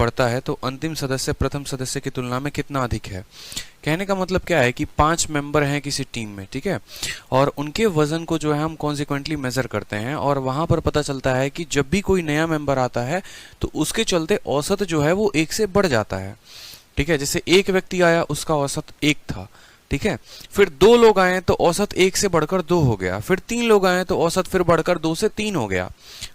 बढ़ता है तो अंतिम सदस्य प्रथम सदस्य की तुलना में कितना अधिक है। कहने का मतलब क्या है कि 5 मेंबर हैं किसी टीम में, ठीक है, और उनके वजन को जो है हम कॉन्सिक्वेंटली मेजर करते हैं और वहां पर पता चलता है कि जब भी कोई नया मेंबर आता है तो उसके चलते औसत जो है वो 1 से बढ़ जाता है, ठीक है। जैसे एक व्यक्ति आया उसका औसत 1 था, ठीक है, फिर 2 लोग आए तो औसत 1 से बढ़कर 2 हो गया, फिर 3 लोग आए तो औसत फिर बढ़कर 2 से 3 हो गया,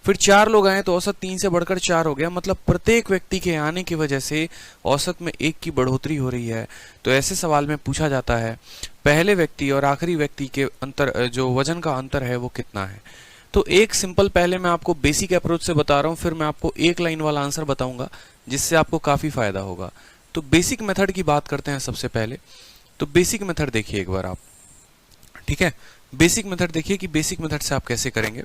फिर 4 लोग आए तो औसत 3 से बढ़कर 4 हो गया। मतलब प्रत्येक व्यक्ति के आने की वजह से औसत में 1 की बढ़ोतरी हो रही है। तो ऐसे सवाल में पूछा जाता है पहले व्यक्ति और आखिरी व्यक्ति के अंतर, जो वजन का अंतर है वो कितना है। तो एक सिंपल, पहले मैं आपको बेसिक अप्रोच से बता रहा हूँ, फिर मैं आपको एक लाइन वाला आंसर बताऊंगा जिससे आपको काफी फायदा होगा। तो बेसिक मेथड की बात करते हैं सबसे पहले। तो बेसिक मेथड देखिए एक बार आप, ठीक है, बेसिक मेथड देखिए कि बेसिक मेथड से आप कैसे करेंगे।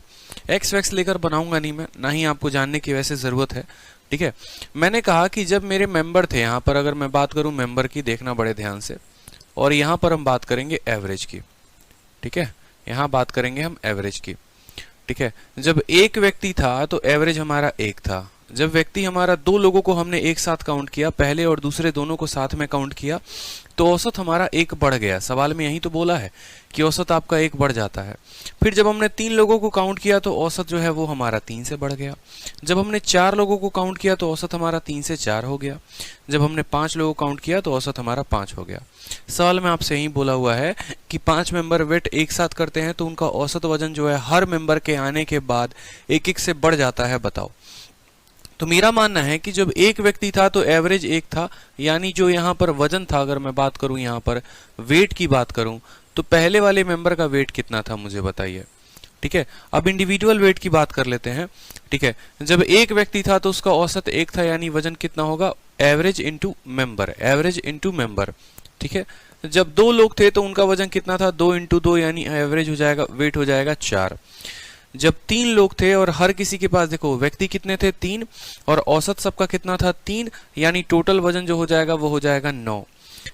एक्स वैक्स लेकर बनाऊंगा नहीं मैं, ना ही आपको जानने की वैसे जरूरत है, ठीक है। मैंने कहा कि जब मेरे मेंबर थे, यहां पर अगर मैं बात करूं मेंबर की, देखना बड़े ध्यान से, और यहां पर हम बात करेंगे एवरेज की, ठीक है, यहां बात करेंगे हम एवरेज की, ठीक है। जब एक व्यक्ति था तो एवरेज हमारा 1 था। जब व्यक्ति हमारा 2 लोगों को हमने एक साथ काउंट किया, पहले और दूसरे दोनों को साथ में काउंट किया, तो औसत हमारा 1 बढ़ गया। सवाल में यही तो बोला है कि औसत आपका 1 बढ़ जाता है। फिर जब हमने 3 लोगों को काउंट किया तो औसत जो है वो हमारा 3 से बढ़ गया। जब हमने 4 लोगों को काउंट किया तो औसत हमारा 3 से 4 हो गया। जब हमने 5 लोगों को काउंट किया तो औसत हमारा 5 हो गया। सवाल में आपसे यही बोला हुआ है कि 5 मेंबर वेट एक साथ करते हैं तो उनका औसत वजन जो है हर मेंबर के आने के बाद 1-1 से बढ़ जाता है, बताओ। तो मेरा मानना है कि जब एक व्यक्ति था तो एवरेज 1 था, यानी जो यहाँ पर वजन था, अगर मैं बात करूं यहाँ पर वेट की बात करूं, तो पहले वाले मेंबर का वेट कितना था मुझे बताइए, ठीक है। अब इंडिविजुअल वेट की बात कर लेते हैं, ठीक है। जब एक व्यक्ति था तो उसका औसत 1 था, यानी वजन कितना होगा, average into member, average into member, ठीक है। जब 2 लोग थे तो उनका वजन कितना था, 2 इंटू 2, यानी एवरेज हो जाएगा, वेट हो जाएगा 4। जब 3 लोग थे और हर किसी के पास, देखो व्यक्ति कितने थे, 3, और औसत सबका कितना था, 3, यानी टोटल वजन जो हो जाएगा वो हो जाएगा 9।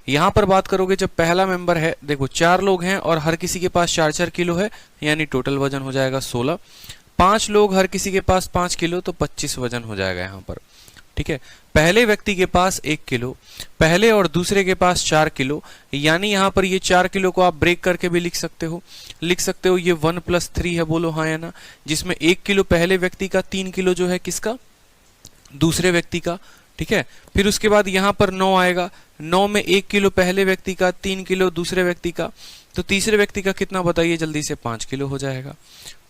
यहां पर बात करोगे जब पहला मेंबर है, देखो 4 लोग हैं और हर किसी के पास 4-4 किलो है, यानी टोटल वजन हो जाएगा 16। 5 लोग, हर किसी के पास 5 किलो, तो 25 वजन हो जाएगा यहाँ पर, ठीक है। पहले व्यक्ति के पास 1 किलो, पहले और दूसरे के पास 4 किलो, यानी यहां पर ये 4 किलो को आप ब्रेक करके भी लिख सकते हो, ये 1 + 3 है, बोलो हाँ या ना, जिसमें 1 किलो पहले व्यक्ति का, 3 किलो जो है किसका, दूसरे व्यक्ति का, ठीक है। फिर उसके बाद यहां पर 9 आएगा, 9 में 1 किलो पहले व्यक्ति का, 3 किलो दूसरे व्यक्ति का, तो तीसरे व्यक्ति का कितना बताइए जल्दी से, 5 किलो हो जाएगा,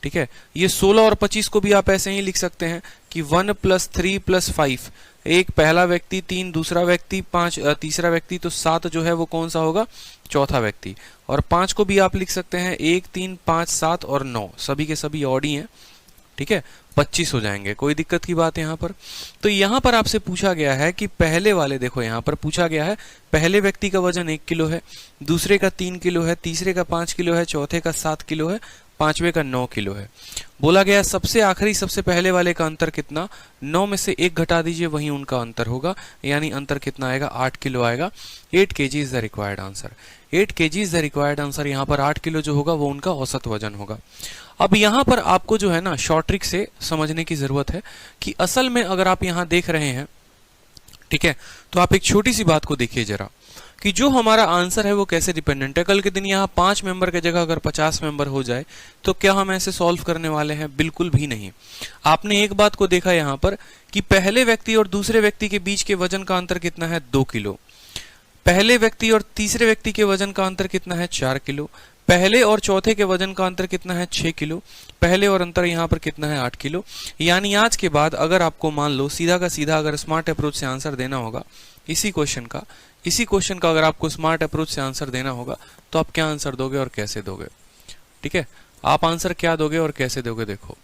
ठीक है। ये 16 और 25 को भी आप ऐसे ही लिख सकते हैं कि 1 + 3 + 5, एक पहला व्यक्ति, 3 दूसरा व्यक्ति, 5 तीसरा व्यक्ति, तो 7 जो है वो कौन सा होगा, चौथा व्यक्ति। और 5 को भी आप लिख सकते हैं 1, 3, 5, 7 और 9, सभी के सभी ऑड ही हैं, ठीक है, 25 हो जाएंगे। कोई दिक्कत की बात यहाँ पर। तो यहाँ पर आपसे पूछा गया है कि पहले वाले, देखो यहाँ पर पूछा गया है पहले व्यक्ति का वजन 1 किलो है, दूसरे का 3 किलो है, तीसरे का 5 किलो है, चौथे का 7 किलो है, पांचवे का 9 किलो है। बोला गया सबसे आखिरी सबसे पहले वाले का अंतर कितना, 9 में से 1 घटा दीजिए, वही उनका अंतर होगा, यानी अंतर कितना आएगा, 8 किलो आएगा। 8 kg is the required answer. 8 kg is the required answer. यहाँ पर 8 किलो जो होगा वो उनका औसत वजन होगा। अब यहाँ पर आपको जो है ना शॉर्ट ट्रिक से समझने की जरूरत है कि असल में अगर आप यहाँ देख रहे हैं, ठीक है, तो आप एक छोटी सी बात को देखिए जरा कि जो हमारा आंसर है वो कैसे डिपेंडेंट है। कल के दिन यहाँ 5 मेंबर की जगह अगर 50 मेंबर हो जाए तो क्या हम ऐसे सॉल्व करने वाले हैं, बिल्कुल भी नहीं। आपने एक बात को देखा यहाँ पर कि पहले व्यक्ति और दूसरे व्यक्ति के बीच के वजन का अंतर कितना है, 2 किलो। पहले व्यक्ति और तीसरे व्यक्ति के वजन का अंतर कितना है, 4 किलो। पहले और चौथे के वजन का अंतर कितना है, 6 किलो। पहले और अंतर यहाँ पर कितना है, 8 किलो। यानी आज के बाद अगर आपको मान लो सीधा का सीधा अगर स्मार्ट अप्रोच से आंसर देना होगा इसी क्वेश्चन का अगर आपको स्मार्ट अप्रोच से आंसर देना होगा तो आप क्या आंसर दोगे और कैसे दोगे, ठीक है, आप आंसर क्या दोगे और कैसे दोगे। देखो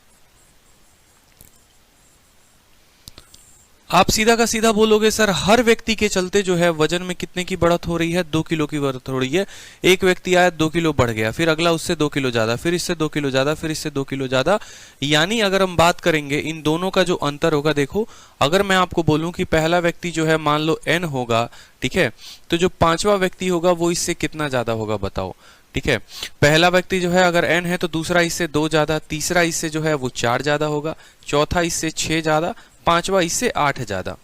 आप सीधा का सीधा बोलोगे सर हर व्यक्ति के चलते जो है वजन में कितने की बढ़त हो रही है, 2 किलो की बढ़त हो रही है। एक व्यक्ति आया 2 किलो बढ़ गया, फिर अगला उससे 2 किलो ज्यादा, फिर इससे 2 किलो ज्यादा, फिर इससे 2 किलो ज्यादा। यानी अगर हम बात करेंगे इन दोनों का जो अंतर होगा, देखो अगर मैं आपको बोलूं कि पहला व्यक्ति जो है मान लो n होगा, ठीक है, तो जो 5वां व्यक्ति होगा वो इससे कितना ज्यादा होगा बताओ, ठीक है। पहला व्यक्ति जो है अगर n है तो दूसरा इससे 2 ज्यादा, तीसरा इससे जो है वो 4 ज्यादा होगा, चौथा इससे 6 ज्यादा, 5वां इससे 8 ज्यादा।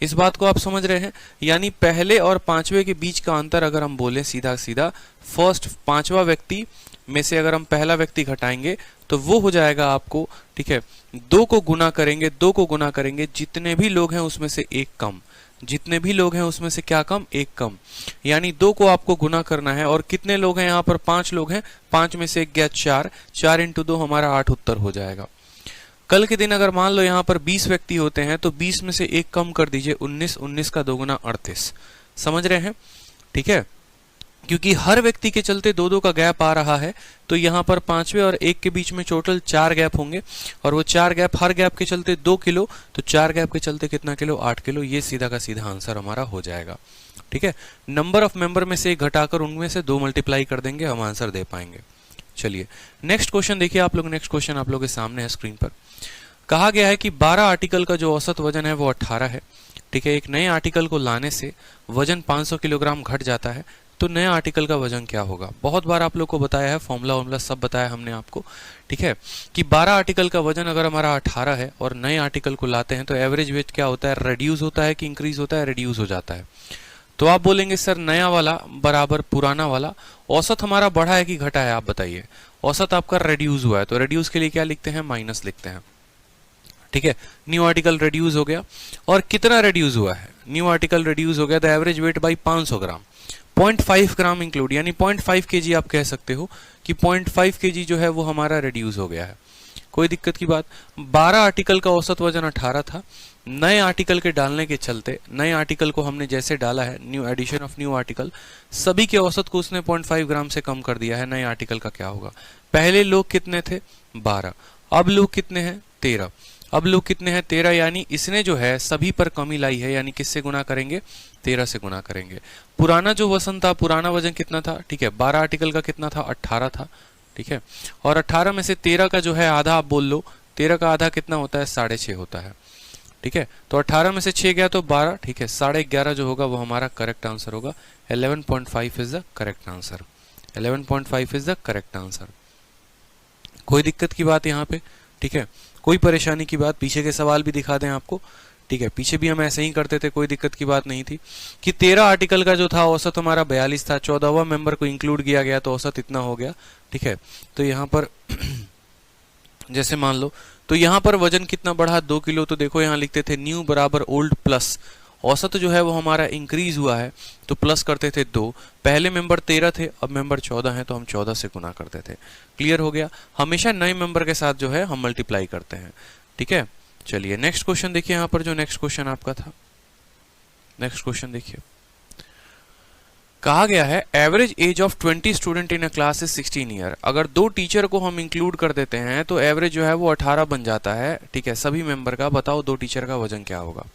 इस बात को आप समझ रहे हैं? यानी पहले और पांचवे के बीच का अंतर अगर हम बोलें सीधा सीधा, फर्स्ट पांचवा व्यक्ति में से अगर हम पहला व्यक्ति घटाएंगे तो वो हो जाएगा आपको, ठीक है, 2 को गुना करेंगे, 2 को गुना करेंगे, जितने भी लोग हैं उसमें से एक कम, जितने भी लोग हैं उसमें से क्या कम, एक कम। यानी 2 को आपको गुना करना है, और कितने लोग हैं यहाँ पर, 5 लोग हैं, 5 में से एक गया 4, 4 इंटू 2 हमारा 8 उत्तर हो जाएगा। कल के दिन अगर मान लो यहाँ पर 20 व्यक्ति होते हैं तो 20 में से एक कम कर दीजिए, 19, 19 का 2 गुना 38। समझ रहे हैं? ठीक है, क्योंकि हर व्यक्ति के चलते 2-2 का गैप आ रहा है, तो यहाँ पर पांचवे और एक के बीच में टोटल 4 गैप होंगे, और वो 4 गैप, हर गैप के चलते 2 किलो, तो 4 गैप के चलते कितना किलो, 8 किलो। ये सीधा का सीधा आंसर हमारा हो जाएगा। ठीक है, नंबर ऑफ मेंबर में से एक घटाकर उनमें से 2 मल्टीप्लाई कर देंगे, हम आंसर दे पाएंगे। चलिए नेक्स्ट क्वेश्चन देखिए आप लोग। नेक्स्ट क्वेश्चन आप लोग के सामने है स्क्रीन पर। कहा गया है कि 12 आर्टिकल का जो औसत वजन है वो 18 है। ठीक है, एक नए आर्टिकल को लाने से वजन 500 किलोग्राम घट जाता है, तो नए आर्टिकल का वजन क्या होगा? बहुत बार आप लोग को बताया है, फॉर्मूला सब बताया हमने आपको। ठीक है, कि 12 आर्टिकल का वजन अगर हमारा 18 है और नए आर्टिकल को लाते हैं तो एवरेज वेट क्या होता है, रिड्यूस होता है कि इंक्रीज होता है? रिड्यूस हो जाता है। तो आप बोलेंगे सर नया वाला बराबर पुराना वाला, औसत हमारा बढ़ा है कि घटा है, आप बताइए। औसत आपका रिड्यूस हुआ है, तो रिड्यूस के लिए क्या लिखते हैं, माइनस लिखते हैं। ठीक है, न्यू आर्टिकल रिड्यूस हो गया, और कितना रिड्यूस हुआ है? न्यू आर्टिकल रिड्यूस हो गया the average weight by 500 gram, 0.5 gram include, यानी 0.5 केजी आप कह सकते हो कि 0.5 केजी जो है वो हमारा रिड्यूस हो गया है। कोई दिक्कत की बात? 12 आर्टिकल का औसत वजन 18 था, नए आर्टिकल के डालने के चलते, नए आर्टिकल को हमने जैसे डाला है, new edition of new article, सभी के औसत को उसने 0.5 ग्राम से कम कर दिया है। नए आर्टिकल का क्या होगा? पहले लोग कितने थे, 12, अब लोग कितने हैं, 13, अब लोग कितने हैं, 13, यानी इसने जो है सभी पर कमी लाई है, यानी किससे गुना करेंगे, 13 से गुना करेंगे। पुराना जो वजन था, पुराना वजन कितना था, ठीक है, 12 आर्टिकल का कितना था, 18 था। ठीक है, और 18 में से 13 का जो है आधा आप बोल लो, 13 का आधा कितना होता है, 6.5 होता है। ठीक है, तो 18 में से 6 गया तो 12, ठीक है, 11.5 जो होगा वो हमारा करेक्ट आंसर होगा। 11.5 is the correct answer. 11.5 is the correct answer. कोई दिक्कत की बात यहाँ पे? ठीक है, कोई परेशानी की बात? पीछे के सवाल भी दिखा दें आपको। ठीक है, पीछे भी हम ऐसे ही करते थे, कोई दिक्कत की बात नहीं थी। कि 13 आर्टिकल का जो था औसत हमारा 42 था, 14वां मेंबर को इंक्लूड किया गया तो औसत इतना हो गया। ठीक है, तो यहाँ पर जैसे मान लो, तो यहाँ पर वजन कितना बढ़ा, 2 किलो। तो देखो यहाँ लिखते थे न्यू बराबर ओल्ड प्लस औसत जो है वो हमारा इंक्रीज हुआ है, तो प्लस करते थे 2। पहले मेंबर 13 थे, अब मेंबर 14 हैं, तो हम 14 से गुना करते थे। क्लियर हो गया? हमेशा नए मेंबर के साथ जो है हम मल्टीप्लाई करते हैं। ठीक है, चलिए नेक्स्ट क्वेश्चन देखिए। यहाँ पर जो नेक्स्ट क्वेश्चन आपका था, नेक्स्ट क्वेश्चन देखिए। कहा गया है average age of 20 student in a class is 16 year. अगर 2 टीचर को हम इंक्लूड कर देते हैं तो एवरेज जो है वो 18 बन जाता है। ठीक है, सभी मेंबर का। बताओ 2 टीचर का वजन क्या होगा?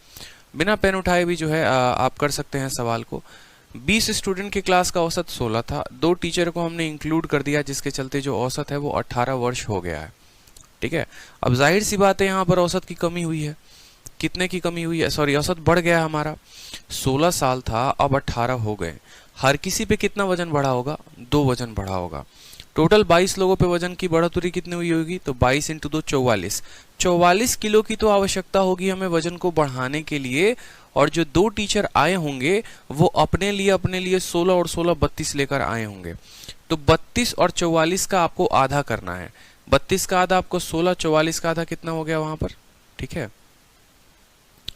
बिना पेन उठाए भी जो है आप कर सकते हैं सवाल को। 20 स्टूडेंट की क्लास का औसत 16 था, 2 टीचर को हमने इंक्लूड कर दिया, जिसके चलते जो औसत है वो 18 वर्ष हो गया है। ठीक है, अब जाहिर सी बात है यहाँ पर औसत की कमी हुई है। कितने की कमी हुई है, सॉरी, औसत बढ़ गया हमारा। 16 साल था, अब 18 हो गए। हर किसी पे कितना वजन बढ़ा होगा? 2 वजन बढ़ा होगा। टोटल 22 लोगों पे वजन की बढ़ोतरी कितनी हुई होगी? तो 22 इंटू 2 44। 44 किलो की तो आवश्यकता होगी हमें वजन को बढ़ाने के लिए, और जो 2 टीचर आए होंगे वो अपने लिए 16 और 16 32 लेकर आए होंगे। तो 32 और 44 का आपको आधा करना है। 32 का आधा आपको 16, 44 का आधा कितना हो गया वहां पर? ठीक है,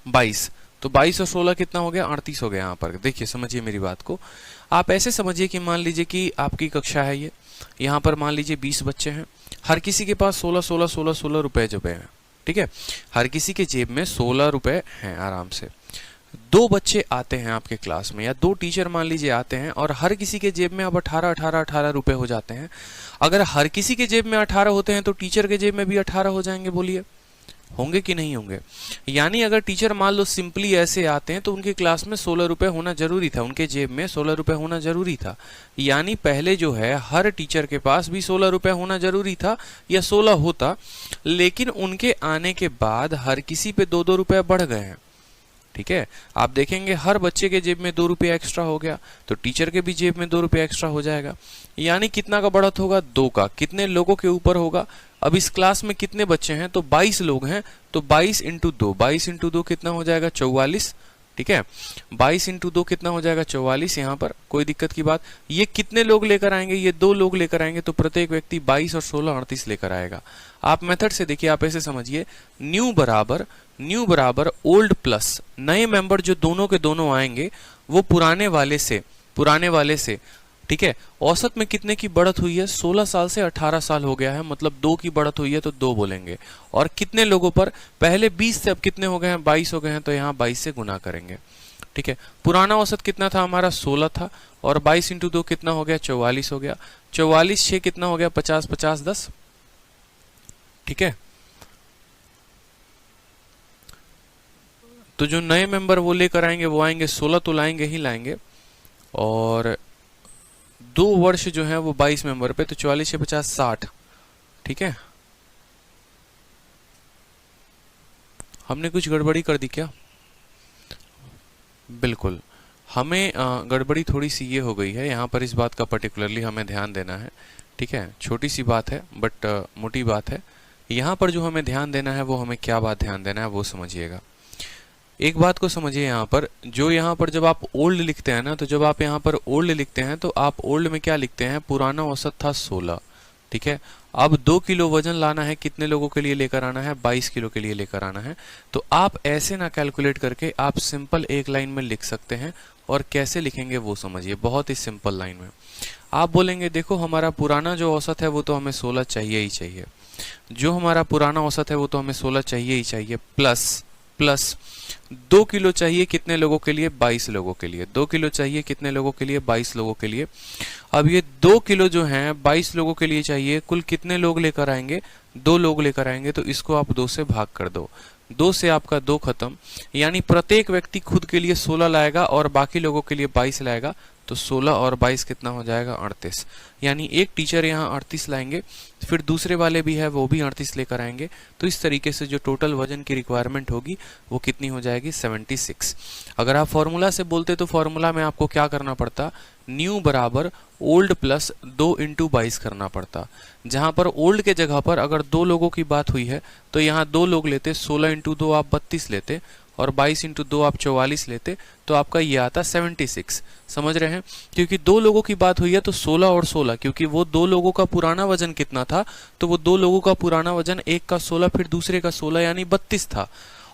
22। तो 22 और 16 कितना हो गया? 38 हो गया। यहाँ पर देखिए, समझिए मेरी बात को। आप ऐसे समझिए कि मान लीजिए कि आपकी कक्षा है ये, यहाँ पर मान लीजिए 20 बच्चे हैं, हर किसी के पास 16 रुपए जो हैं। ठीक है, हर किसी के जेब में 16 रुपए हैं आराम से। 2 बच्चे आते हैं आपके क्लास में, या 2 टीचर मान लीजिए आते हैं, और हर किसी के जेब में अब 18 रुपए हो जाते हैं। अगर हर किसी के जेब में 18 होते हैं तो टीचर के जेब में भी 18 हो जाएंगे। बोलिए, होंगे कि नहीं होंगे? यानी अगर टीचर मान लो सिंपली ऐसे आते हैं तो उनके क्लास में 16 रुपए होना जरूरी था, उनके जेब में 16 रुपए होना जरूरी था। यानी पहले जो है हर टीचर के पास भी 16 रुपए होना जरूरी था, या 16 होता, लेकिन उनके आने के बाद हर किसी पे 2-2 रुपए बढ़ गए हैं। ठीक है, आप देखेंगे हर बच्चे के जेब में 2 रुपये एक्स्ट्रा हो गया, तो टीचर के भी जेब में 2 रुपये एक्स्ट्रा हो जाएगा। यानी कितना का बढ़त होगा? 2 का। कितने लोगों के ऊपर होगा? अब इस क्लास में कितने बच्चे हैं? तो 22 लोग हैं, तो 22 इंटू 2, 22 इंटू 2 कितना हो जाएगा? 44। ठीक है। 22 इंटू 2 कितना हो जाएगा 44। यहाँ पर कोई दिक्कत की बात, ये कितने लोग लेकर आएंगे, ये 2 लोग लेकर आएंगे, तो प्रत्येक व्यक्ति 22 और 16 38 लेकर आएगा। आप मेथड से देखिए, आप ऐसे समझिए, न्यू बराबर ओल्ड प्लस नए मेंबर जो दोनों के दोनों आएंगे वो पुराने वाले से ठीक है, औसत में कितने की बढ़त हुई है, 16 साल से 18 साल हो गया है, मतलब 2 की बढ़त हुई है तो 2 बोलेंगे। और कितने लोगों पर, पहले 20 से अब कितने हो गए हैं, 22 हो गए हैं, तो यहाँ 22 से गुना करेंगे। ठीक है, पुराना औसत कितना था हमारा, 16 था, और 22 इंटू 2 कितना हो गया, 44 हो गया। 44 6 कितना हो गया, 50 50 10। ठीक है, तो जो नए मेंबर वो लेकर आएंगे वो आएंगे 16 तो लाएंगे ही लाएंगे, और 2 वर्ष जो है वो 22 मेंबर पे, तो 44 से 50 60। ठीक है, हमने कुछ गड़बड़ी कर दी क्या? बिल्कुल, हमें गड़बड़ी थोड़ी सी ये हो गई है यहाँ पर, इस बात का पर्टिकुलरली हमें ध्यान देना है। ठीक है, छोटी सी बात है बट मोटी बात है। यहाँ पर जो हमें ध्यान देना है वो हमें क्या बात ध्यान देना है वो समझिएगा। एक बात को समझिए, यहाँ पर जो यहाँ पर जब आप ओल्ड लिखते हैं ना, तो जब आप यहाँ पर ओल्ड लिखते हैं तो आप ओल्ड में क्या लिखते हैं, पुराना औसत था 16। ठीक है, अब 2 किलो वजन लाना है, कितने लोगों के लिए लेकर आना है, 22 किलो के लिए लेकर आना है। तो आप ऐसे ना कैलकुलेट करके आप सिंपल एक लाइन में लिख सकते हैं, और कैसे लिखेंगे वो समझिए, बहुत ही सिंपल लाइन में। आप बोलेंगे देखो हमारा पुराना जो औसत है वो तो हमें 16 चाहिए ही चाहिए, जो हमारा पुराना औसत है वो तो हमें 16 चाहिए ही चाहिए, प्लस 2 किलो चाहिए कितने लोगों के लिए, 22 लोगों के लिए। 2 किलो चाहिए कितने लोगों के लिए, 22 लोगों के लिए। अब ये 2 किलो जो हैं 22 लोगों के लिए चाहिए, कुल कितने लोग लेकर आएंगे, 2 लोग लेकर आएंगे, तो इसको आप 2 से भाग कर दो, 2 से आपका 2 खत्म, यानी प्रत्येक व्यक्ति खुद के लिए 16 लाएगा और बाकी लोगों के लिए 22 लाएगा, तो 16 और 22 कितना हो जाएगा, 38। यानी एक टीचर यहाँ 38 लाएंगे, फिर दूसरे वाले भी है वो भी 38 लेकर आएंगे, तो इस तरीके से जो टोटल वजन की रिक्वायरमेंट होगी वो कितनी हो जाएगी, 76। अगर आप फॉर्मूला से बोलते तो फॉर्मूला में आपको क्या करना पड़ता, न्यू बराबर ओल्ड प्लस 2 इंटू 22 करना पड़ता। जहां पर ओल्ड के जगह पर अगर 2 लोगों की बात हुई है तो यहाँ 2 लोग लेते, 16 इंटू 2 आप 32 लेते, और 22 इंटू 2 आप 44 लेते, तो आपका ये आता 76। समझ रहे हैं, क्योंकि 2 लोगों की बात हुई है तो 16 और 16, क्योंकि वो 2 लोगों का पुराना वजन कितना था, तो वो 2 लोगों का पुराना वजन, एक का 16 फिर दूसरे का 16 यानी 32 था,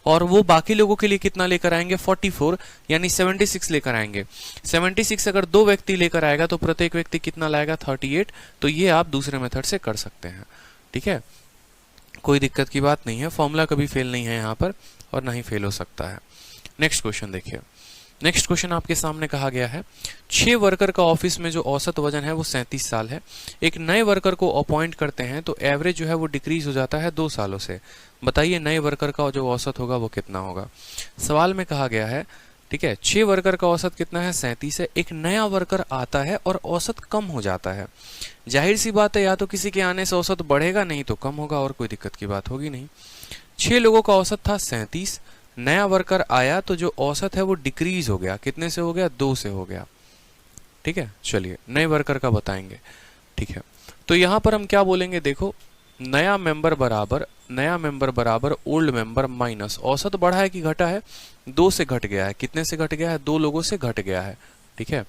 और वो बाकी लोगों के लिए कितना लेकर आएंगे, 44 यानी 76 लेकर आएंगे। 76 अगर 2 व्यक्ति लेकर आएगा तो प्रत्येक व्यक्ति कितना लाएगा, 38। तो ये आप दूसरे मेथड से कर सकते हैं। ठीक है, कोई दिक्कत की बात नहीं है, फॉर्मूला कभी फेल नहीं है यहाँ पर, और ना ही फेल हो सकता है। नेक्स्ट क्वेश्चन देखिए, नेक्स्ट क्वेश्चन आपके सामने कहा गया है, 6 वर्कर का ऑफिस में जो औसत वजन है वो 37 साल है। एक नए वर्कर को अपॉइंट करते हैं तो एवरेज जो है वो डिक्रीज हो जाता है 2 सालों से। बताइए नए वर्कर का जो औसत होगा वो कितना होगा। सवाल में कहा गया है, ठीक है, 6 वर्कर का औसत कितना है, 37 है। एक नया वर्कर आता है और औसत कम हो जाता है। जाहिर सी बात है, या तो किसी के आने से औसत बढ़ेगा, नहीं तो कम होगा, और कोई दिक्कत की बात होगी नहीं। 6 लोगों का औसत था 37, नया वर्कर आया तो जो औसत है वो डिक्रीज हो गया, कितने से हो गया, 2 से हो गया। ठीक है, चलिए नए वर्कर का बताएंगे। ठीक है, तो यहां पर हम क्या बोलेंगे, देखो नया मेंबर बराबर ओल्ड मेंबर माइनस औसत बढ़ा है कि घटा है, 2 से घट गया है, कितने से घट गया है, 2 लोगों से घट गया है। ठीक है,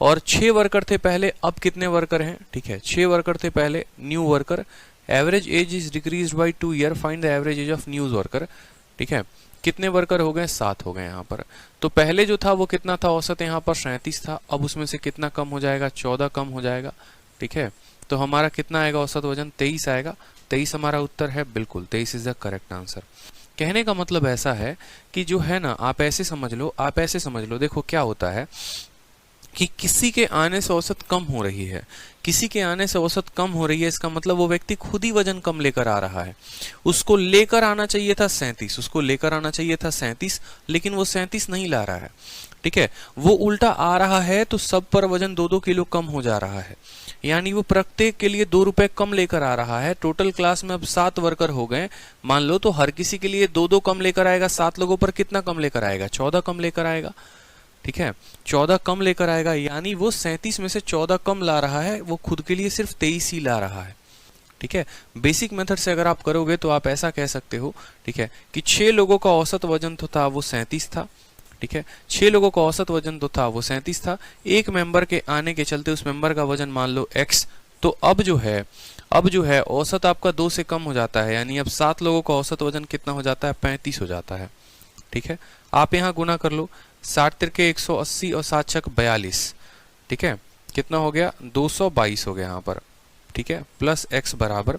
और 6 वर्कर थे पहले, अब कितने वर्कर हैं, ठीक है 6 वर्कर थे पहले, new worker, average age is decreased bye 2 year, find the average age of new worker. ठीक है, कितने वर्कर हो गए, 7 हो गए यहाँ पर। तो पहले जो था वो कितना था, औसत यहाँ पर 37 था, अब उसमें से कितना कम हो जाएगा, 14 कम हो जाएगा। ठीक है, तो हमारा कितना आएगा औसत वजन, 23 आएगा। 23 हमारा उत्तर है, बिल्कुल 23 इज द करेक्ट आंसर। कहने का मतलब ऐसा है कि जो है ना, आप ऐसे समझ लो, देखो क्या होता है कि किसी के आने से औसत कम हो रही है, किसी के आने से औसत कम हो रही है, इसका मतलब वो व्यक्ति खुद ही वजन कम लेकर आ रहा है। उसको लेकर आना चाहिए था 37, लेकिन वो 37 नहीं ला रहा है। ठीक है, वो उल्टा आ रहा है तो सब पर वजन 2-2 किलो कम हो जा रहा है, यानी वो प्रत्येक के लिए 2 रुपए कम लेकर आ रहा है। टोटल क्लास में अब 7 वर्कर हो गए मान लो, तो हर किसी के लिए 2-2 कम लेकर आएगा, 7 लोगों पर कितना कम लेकर आएगा, 14 कम लेकर आएगा। ठीक है, 14 कम लेकर आएगा, यानी वो 37 में से 14 कम ला रहा है, वो खुद के लिए सिर्फ 23 ही ला रहा है। ठीक है, बेसिक मेथड से अगर आप करोगे तो आप ऐसा कह सकते हो, ठीक है, कि 6 लोगों का औसत वजन तो था वो 37 था। ठीक है। 6 लोगों का औसत वजन तो था वो 37 था। एक मेंबर के आने के चलते उस मेंबर का वजन मान लो x, तो अब जो है औसत आपका 2 से कम हो जाता है, यानी अब 7 लोगों का औसत वजन कितना हो जाता है, 35 हो जाता है। ठीक है, आप यहाँ गुना कर लो, 60 तिरके 180 और 7 छक 42, ठीक है, कितना हो गया, 222 हो गया यहाँ पर। ठीक है, प्लस x बराबर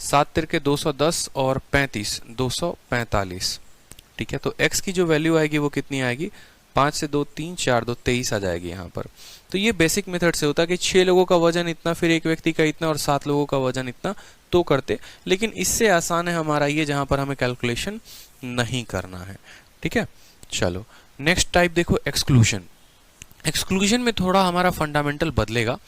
7 तिरके 210 और 35 245। ठीक है, तो x की जो वैल्यू आएगी वो कितनी आएगी, 5 से 2 3 4 2 23 आ जाएगी यहाँ पर। तो ये बेसिक मेथड से होता है कि 6 लोगों का वजन इतना, फिर एक व्यक्ति का इतना और 7 लोगों का वजन इतना तो करते, लेकिन इससे आसान है हमारा ये जहां पर हमें कैलकुलेशन नहीं करना है। ठीक है, चलो नेक्स्ट टाइप देखो, एक्सक्लूजन। एक्सक्लूजन में थोड़ा हमारा फंडामेंटल बदलेगा।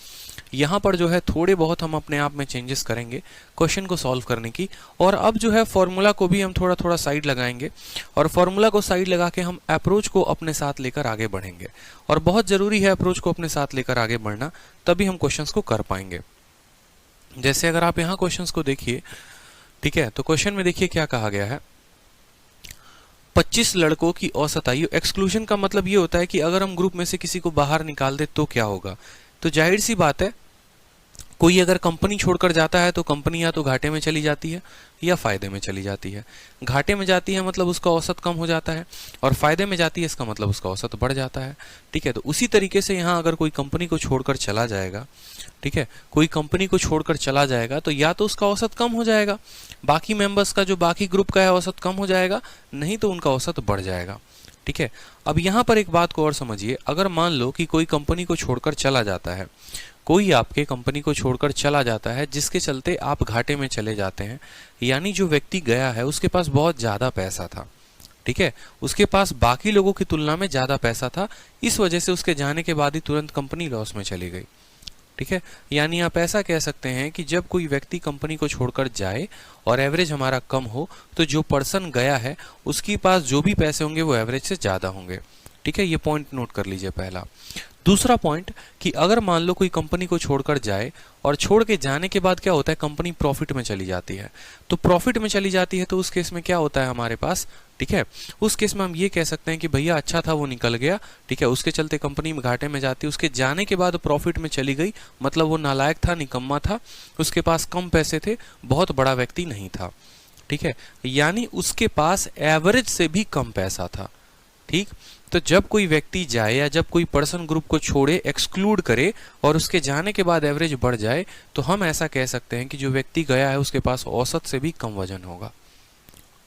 यहाँ पर जो है थोड़े बहुत हम अपने आप में चेंजेस करेंगे क्वेश्चन को सॉल्व करने की, और अब जो है फॉर्मूला को भी हम थोड़ा थोड़ा साइड लगाएंगे, और फॉर्मूला को साइड लगा के हम अप्रोच को अपने साथ लेकर आगे बढ़ेंगे। और बहुत जरूरी है अप्रोच को अपने साथ लेकर आगे बढ़ना, तभी हम क्वेश्चंस को कर पाएंगे। जैसे अगर आप यहाँ क्वेश्चंस को देखिए, ठीक है, तो क्वेश्चन में देखिए क्या कहा गया है, 25 लड़कों की औसत आयु। एक्सक्लूजन का मतलब ये होता है कि अगर हम ग्रुप में से किसी को बाहर निकाल दे तो क्या होगा। तो जाहिर सी बात है, कोई अगर कंपनी छोड़कर जाता है तो कंपनी या तो घाटे में चली जाती है या फायदे में चली जाती है। घाटे में जाती है मतलब उसका औसत कम हो जाता है, और फायदे में जाती है इसका मतलब उसका औसत बढ़ जाता है। ठीक है, तो उसी तरीके से यहाँ अगर कोई कंपनी को छोड़कर चला जाएगा, ठीक है, कोई कंपनी को छोड़कर चला जाएगा तो या तो उसका औसत कम हो जाएगा, बाकी मेंबर्स का जो बाकी ग्रुप का है औसत कम हो जाएगा, नहीं तो उनका औसत बढ़ जाएगा। ठीक है, अब यहाँ पर एक बात को और समझिए, अगर मान लो कि कोई कंपनी को छोड़कर चला जाता है, कोई आपके कंपनी को छोड़कर चला जाता है जिसके चलते आप घाटे में चले जाते हैं, यानी जो व्यक्ति गया है उसके पास बहुत ज्यादा पैसा था। ठीक है, उसके पास बाकी लोगों की तुलना में ज्यादा पैसा था, इस वजह से उसके जाने के बाद ही तुरंत कंपनी लॉस में चली गई। ठीक है, यानी आप ऐसा कह सकते हैं कि जब कोई व्यक्ति कंपनी को छोड़कर जाए और एवरेज हमारा कम हो, तो जो पर्सन गया है उसके पास जो भी पैसे होंगे वो एवरेज से ज्यादा होंगे। ठीक है, ये पॉइंट नोट कर लीजिए पहला। दूसरा पॉइंट कि अगर मान लो कोई कंपनी को छोड़कर जाए और छोड़ के जाने के बाद क्या होता है, कंपनी प्रॉफिट में चली जाती है। तो प्रॉफिट में चली जाती है तो उस केस में क्या होता है हमारे पास, ठीक है, उस केस में हम ये कह सकते हैं कि भैया अच्छा था वो निकल गया, ठीक है, उसके चलते कंपनी में घाटे में जाती, उसके जाने के बाद प्रॉफिट में चली गई, मतलब वो नालायक था, निकम्मा था, उसके पास कम पैसे थे, बहुत बड़ा व्यक्ति नहीं था। ठीक है, यानी उसके पास एवरेज से भी कम पैसा था। ठीक, तो जब कोई व्यक्ति जाए या जब कोई पर्सन ग्रुप को छोड़े, एक्सक्लूड करे और उसके जाने के बाद एवरेज बढ़ जाए, तो हम ऐसा कह सकते हैं कि जो व्यक्ति गया है उसके पास औसत से भी कम वजन होगा।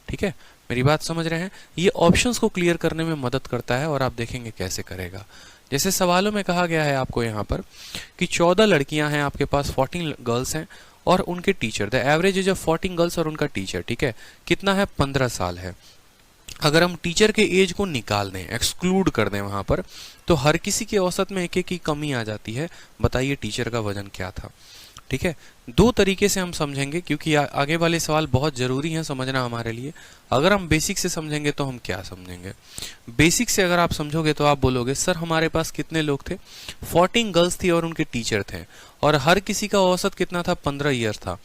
ठीक है, मेरी बात समझ रहे हैं। ये ऑप्शंस को क्लियर करने में मदद करता है और आप देखेंगे कैसे करेगा। जैसे सवालों में कहा गया है आपको यहाँ पर कि 14 लड़कियां हैं आपके पास, 14 गर्ल्स हैं और उनके teacher, the average age of 14 girls और उनका टीचर, ठीक है, कितना है, 15 साल है। अगर हम टीचर के एज को निकाल दें, एक्सक्लूड कर दें वहां पर, तो हर किसी के औसत में एक एक की कमी आ जाती है। बताइए टीचर का वजन क्या था। ठीक है, दो तरीके से हम समझेंगे क्योंकि आगे वाले सवाल बहुत जरूरी हैं समझना हमारे लिए। अगर हम बेसिक से समझेंगे तो हम क्या समझेंगे, बेसिक से अगर आप समझोगे तो आप बोलोगे सर हमारे पास कितने लोग थे, 14 गर्ल्स थी और उनके टीचर थे, और हर किसी का औसत कितना था, 15 ईयर था,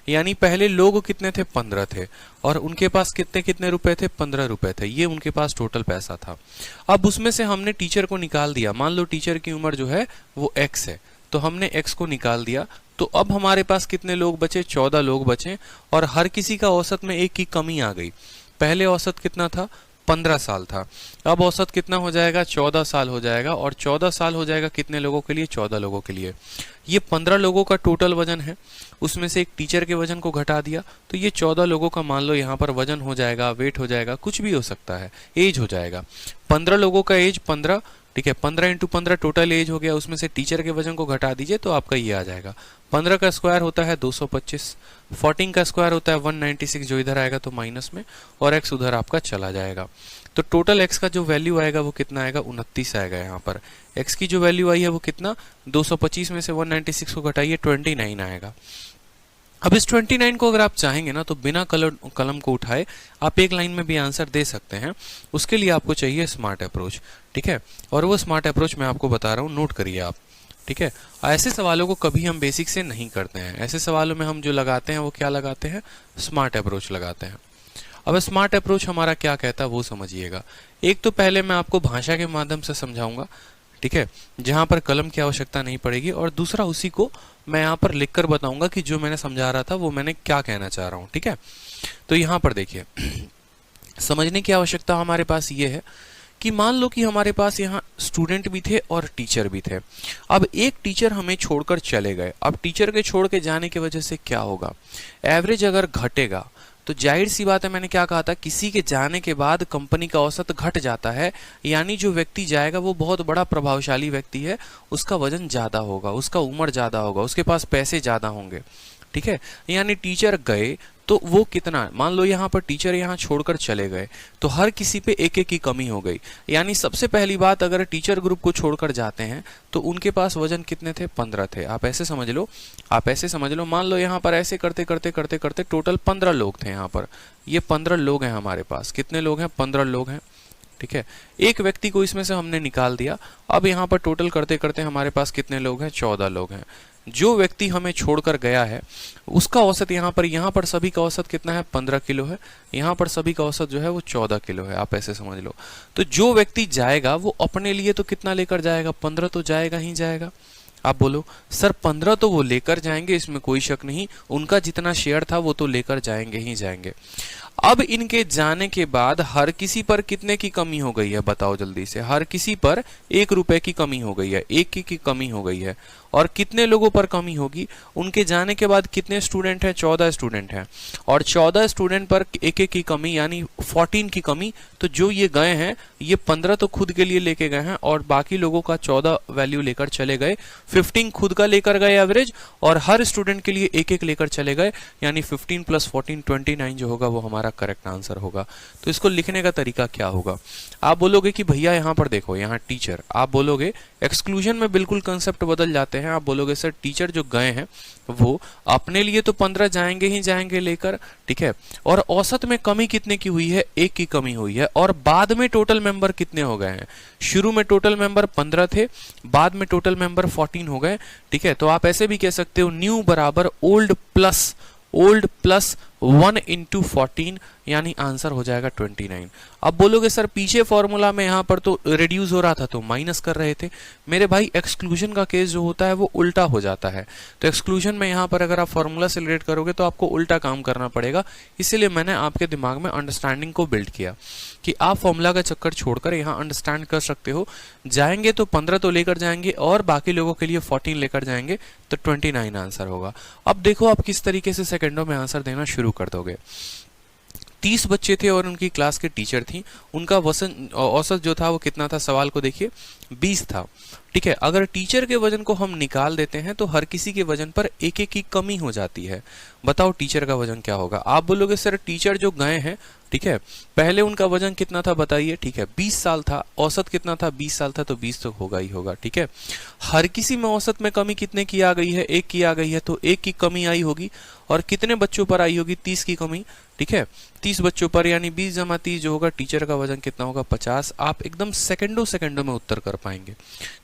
यानी पहले लोग कितने थे, 15 थे, और उनके पास कितने कितने रुपए थे, 15 रुपए थे, ये उनके पास टोटल पैसा था। अब उसमें से हमने टीचर को निकाल दिया, मान लो टीचर की उम्र जो है वो x है, तो हमने x को निकाल दिया, तो अब हमारे पास कितने लोग बचे, 14 लोग बचे, और हर किसी का औसत में एक की कमी आ गई। पहले औसत कितना था, 15 साल था, अब औसत कितना हो जाएगा, 14 साल हो जाएगा, और 14 साल हो जाएगा कितने लोगों के लिए, 14 लोगों के लिए। ये 15 लोगों का टोटल वजन है, उसमें से एक टीचर के वजन को घटा दिया, तो ये 14 लोगों का मान लो यहाँ पर वजन हो जाएगा, वेट हो जाएगा, कुछ भी हो सकता है, एज हो जाएगा। 15 लोगों का एज 15, ठीक है, 15 इंटू 15 टोटल एज हो गया, उसमें से टीचर के वजन को घटा दीजिए तो आपका ये आ जाएगा। 15 का स्क्वायर होता है 225, 14 का स्क्वायर होता है 196, जो इधर आएगा तो माइनस में, और x उधर आपका चला जाएगा। तो टोटल x का जो वैल्यू आएगा वो कितना आएगा, 29 आएगा। यहाँ पर x की जो वैल्यू आई है वो कितना, 225 में से 196 को घटाइए, 29 आएगा। अब इस 29 को अगर आप चाहेंगे ना तो बिना कलम को उठाए आप एक लाइन में भी आंसर दे सकते हैं। उसके लिए आपको चाहिए स्मार्ट अप्रोच, ठीक है, और वो स्मार्ट अप्रोच मैं आपको बता रहा हूँ, नोट करिए आप। ठीक है, ऐसे सवालों को कभी हम बेसिक से नहीं करते हैं, ऐसे सवालों में हम जो लगाते हैं वो क्या लगाते हैं, स्मार्ट अप्रोच लगाते हैं। अब स्मार्ट अप्रोच हमारा क्या कहता है वो समझिएगा। एक तो पहले मैं आपको भाषा के माध्यम से समझाऊंगा, ठीक है, जहां पर कलम की आवश्यकता नहीं पड़ेगी, और दूसरा उसी को मैं यहाँ पर लिखकर बताऊंगा कि जो मैंने समझा रहा था वो मैंने क्या कहना चाह रहा हूँ, ठीक है। तो यहाँ पर देखिए समझने की आवश्यकता हमारे पास ये है कि मान लो कि हमारे पास यहाँ स्टूडेंट भी थे और टीचर भी थे। अब एक टीचर हमें छोड़कर चले गए। अब टीचर के छोड़ के जाने की वजह से क्या होगा, एवरेज अगर घटेगा तो जाहिर सी बात है, मैंने क्या कहा था, किसी के जाने के बाद कंपनी का औसत घट जाता है, यानी जो व्यक्ति जाएगा वो बहुत बड़ा प्रभावशाली व्यक्ति है, उसका वजन ज्यादा होगा, उसका उम्र ज्यादा होगा, उसके पास पैसे ज्यादा होंगे, ठीक है। यानी टीचर गए तो वो कितना, मान लो यहाँ पर टीचर यहाँ छोड़कर चले गए तो हर किसी पे एक एक की कमी हो गई। यानी सबसे पहली बात, अगर टीचर ग्रुप को छोड़कर जाते हैं तो उनके पास वजन कितने थे, 15 थे। आप ऐसे समझ लो, आप ऐसे समझ लो, मान लो यहाँ पर ऐसे करते करते करते करते टोटल 15 लोग थे यहाँ पर। ये 15 लोग हैं हमारे पास, कितने लोग हैं, 15 लोग हैं, ठीक है। एक व्यक्ति को इसमें से हमने निकाल दिया। अब यहाँ पर टोटल करते करते हमारे पास कितने लोग हैं, 14 लोग हैं। जो व्यक्ति हमें छोड़कर गया है उसका औसत यहाँ पर सभी का औसत कितना है, 15 किलो है। यहाँ पर सभी का औसत जो है वो 14 किलो है, आप ऐसे समझ लो। तो जो व्यक्ति जाएगा वो अपने लिए तो कितना लेकर जाएगा, 15 तो जाएगा ही जाएगा। आप बोलो सर 15 तो वो लेकर जाएंगे, इसमें कोई शक नहीं, उनका जितना शेयर था वो तो लेकर जाएंगे ही जाएंगे। अब इनके जाने के बाद हर किसी पर कितने की कमी हो गई है, बताओ जल्दी से। हर किसी पर 1 रुपए की कमी हो गई है, 1 की कमी हो गई है। और कितने लोगों पर कमी होगी, उनके जाने के बाद कितने स्टूडेंट हैं, 14 स्टूडेंट हैं, और 14 स्टूडेंट पर 1 की कमी यानी 14 की कमी। तो जो ये गए हैं ये 15 तो खुद के लिए लेके गए हैं और बाकी लोगों का 14 वैल्यू लेकर चले गए, 15 खुद का लेकर गए एवरेज, और हर स्टूडेंट के लिए 1 लेकर चले गए, यानी 15 + 14 29 जो होगा वो हमारा करेक्ट आंसर होगा। तो इसको लिखने का तरीका क्या होगा, आप बोलोगे कि भैया यहाँ पर देखो, यहाँ टीचर, आप बोलोगे एक्सक्लूजन में बिल्कुल कंसेप्ट बदल जाते हैं। आप बोलोगे सर टीचर जो गए हैं वो अपने लिए तो 15 जाएंगे ही जाएंगे लेकर, ठीक है, और औसत में कमी कितने की हुई है, 1 की कमी हुई है। और बाद में टोटल मेंबर कितने हो गए हैं, शुरू में टोटल मेंबर 15 थे, बाद में टोटल मेंबर 14 हो गए, ठीक है। तो आप ऐसे भी कह सकते हो न्यू बराबर ओल्ड प्लस 1 × 14, यानी आंसर हो जाएगा 29। अब बोलोगे सर पीछे फॉर्मूला में यहाँ पर तो रिड्यूस हो रहा था तो माइनस कर रहे थे। मेरे भाई एक्सक्लूजन का केस जो होता है वो उल्टा हो जाता है। तो एक्सक्लूजन में यहाँ पर अगर आप फॉर्मूला से रिलेट करोगे तो आपको उल्टा काम करना पड़ेगा। इसीलिए मैंने आपके दिमाग में अंडरस्टैंडिंग को बिल्ड किया कि आप फॉर्मूला का चक्कर छोड़कर यहाँ अंडरस्टैंड कर सकते हो। जाएंगे तो 15 तो लेकर जाएंगे और बाकी लोगों के लिए 14 लेकर जाएंगे, तो 29 आंसर होगा। अब देखो आप किस तरीके से सेकंडों में आंसर देना शुरू कर दोगे। 30 बच्चे थे और उनकी क्लास के टीचर थी, उनका वजन औसत जो था वो कितना था, सवाल को देखिए 20 था, ठीक है। अगर टीचर के वजन को हम निकाल देते हैं तो हर किसी के वजन पर 1 की कमी हो जाती है। बताओ टीचर का वजन क्या होगा। आप बोलोगे सर टीचर जो गए हैं, ठीक है, पहले उनका वजन कितना था बताइए, ठीक है 20 साल था, औसत कितना था 20 साल था, तो 20 तो होगा ही होगा, ठीक है। हर किसी में औसत में कमी कितने की आ गई है, 1 की आ गई है, तो 1 की कमी आई होगी। और कितने बच्चों पर आई होगी, 30 की कमी, ठीक है, 30 बच्चों पर, यानी 20 × 30 जो होगा, टीचर का वजन कितना होगा 50। आप एकदम सेकंडों में उत्तर कर पाएंगे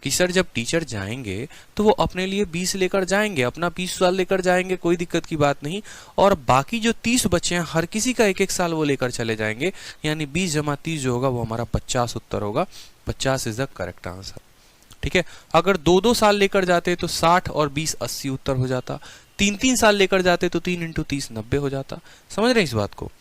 कि सर जब टीचर जाएंगे तो वो अपने लिए 20 लेकर जाएंगे, अपना 20 साल लेकर जाएंगे, कोई दिक्कत की बात नहीं, और बाकी जो 30 बच्चे हैं हर किसी का 1 साल वो लेकर चले जाएंगे, यानी 20 × 30 जो होगा वो हमारा 50 उत्तर होगा। 50 इज द करेक्ट आंसर, ठीक है। अगर 2-2 साल लेकर जाते तो 60 और 20 80 उत्तर हो जाता। 3-3 साल लेकर जाते तो 3 × 30 90 हो जाता। समझ रहे हैं इस बात को,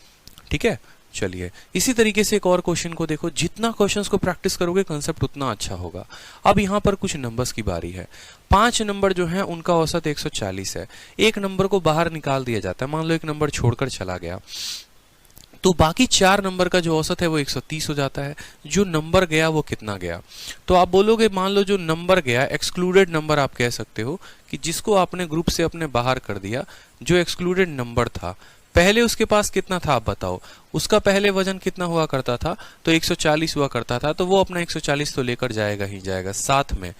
ठीक है। चलिए इसी तरीके से एक और क्वेश्चन को देखो। जितना क्वेश्चंस को प्रैक्टिस करोगे कंसेप्ट उतना अच्छा होगा। अब यहाँ पर कुछ नंबर्स की बारी है। 5 नंबर जो है उनका औसत 140 है। एक नंबर को बाहर निकाल दिया जाता है, मान लो एक नंबर छोड़कर चला गया, तो बाकी 4 नंबर का जो औसत है वो 130 हो जाता है। जो नंबर गया वो कितना गया, तो आप बोलोगे मान लो जो नंबर गया, एक्सक्लूडेड नंबर आप कह सकते हो कि जिसको आपने ग्रुप से अपने बाहर कर दिया, जो एक्सक्लूडेड नंबर था पहले उसके पास कितना था आप बताओ। उसका पहले वजन कितना हुआ करता था, तो 140 हुआ करता था, तो वो अपना 140 तो लेकर जाएगा ही जाएगा। साथ में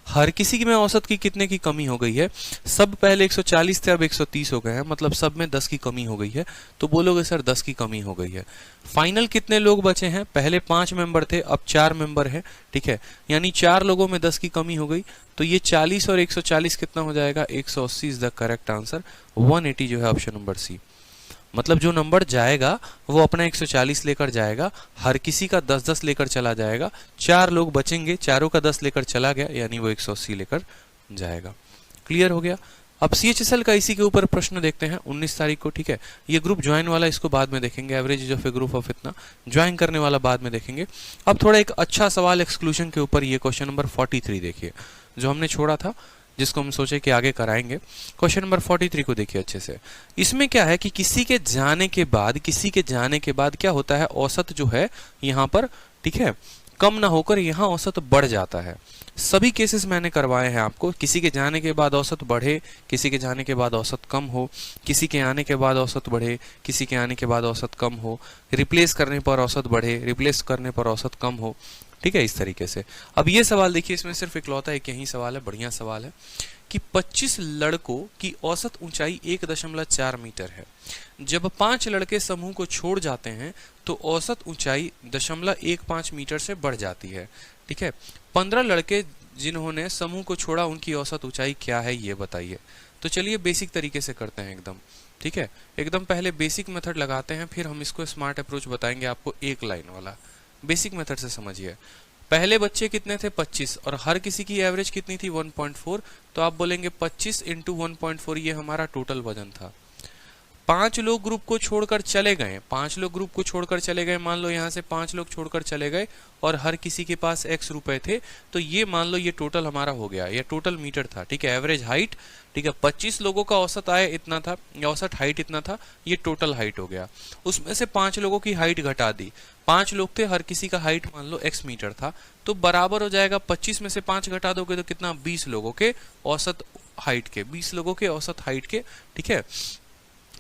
हर किसी में औसत की कितने की कमी हो गई है, सब पहले 140 थे अब 130 हो गए हैं, मतलब सब में 10 की कमी हो गई है। तो बोलोगे सर 10 की कमी हो गई है। फाइनल कितने लोग बचे हैं, पहले 5 मेंबर थे अब 4 मेंबर हैं, ठीक है, यानी 4 लोगों में 10 की कमी हो गई। तो ये 40 और 140 कितना हो जाएगा, 180 इज द करेक्ट आंसर। 180 जो है ऑप्शन नंबर सी। मतलब जो नंबर जाएगा वो अपना 140 लेकर जाएगा, हर किसी का 10-10 लेकर चला जाएगा, 4 लोग बचेंगे, चारों का 10 लेकर चला गया, यानी वो 180 लेकर जाएगा। क्लियर हो गया। अब CHSL का इसी के ऊपर प्रश्न देखते हैं 19 तारीख को, ठीक है। ये ग्रुप ज्वाइन वाला इसको बाद में देखेंगे, average of a group of इतना, ज्वाइन करने वाला बाद में देखेंगे। अब थोड़ा एक अच्छा सवाल एक्सक्लूजन के ऊपर, ये क्वेश्चन नंबर 43 देखिए, जो हमने छोड़ा था, जिसको हम सोचे कि आगे कराएंगे। क्वेश्चन नंबर 43 को देखिए अच्छे से। इसमें क्या है कि किसी के जाने के बाद क्या होता है, औसत जो है यहाँ पर, ठीक है, कम ना होकर यहाँ औसत बढ़ जाता है। सभी केसेस मैंने करवाए हैं आपको, किसी के जाने के बाद औसत बढ़े, किसी के जाने के बाद औसत कम हो, किसी के आने के बाद औसत बढ़े, किसी के आने के बाद औसत कम हो, रिप्लेस करने पर औसत बढ़े, रिप्लेस करने पर औसत कम हो, ठीक है, इस तरीके से। अब ये सवाल देखिए, इसमें सिर्फ इकलौता एक यही सवाल है, बढ़िया सवाल है, कि 25 लड़कों की औसत ऊंचाई 1.4 मीटर है। जब 5 लड़के समूह को छोड़ जाते हैं तो औसत ऊंचाई 0.15 मीटर से बढ़ जाती है, ठीक है। 15 लड़के जिन्होंने समूह को छोड़ा, उनकी औसत ऊंचाई क्या है, ये बताइए। तो चलिए बेसिक तरीके से करते हैं एकदम, ठीक है। एकदम पहले बेसिक मेथड लगाते हैं, फिर हम इसको स्मार्ट अप्रोच बताएंगे आपको, एक लाइन वाला। बेसिक मेथड से समझिए। पहले बच्चे कितने थे, 25, और हर किसी की एवरेज कितनी थी, 1.4। तो आप बोलेंगे 25 इंटू 1.4, ये हमारा टोटल वजन था। 5 लोग ग्रुप को छोड़कर चले गए, 5 लोग ग्रुप को छोड़कर चले गए, मान लो यहाँ से 5 लोग छोड़कर चले गए, और हर किसी के पास x रुपए थे, तो ये मान लो ये टोटल हमारा हो गया, ये टोटल मीटर था, ठीक है। एवरेज हाइट, ठीक है, 25 लोगों का औसत आय इतना था, या औसत हाइट इतना था, ये टोटल हाइट हो गया। उसमें से 5 लोगों की हाइट घटा दी, 5 लोग थे, हर किसी का हाइट मान लो x मीटर था, तो बराबर हो जाएगा 25 में से 5 घटा दोगे तो कितना, 20 लोगों के औसत हाइट के, 20 लोगों के औसत हाइट के, ठीक है।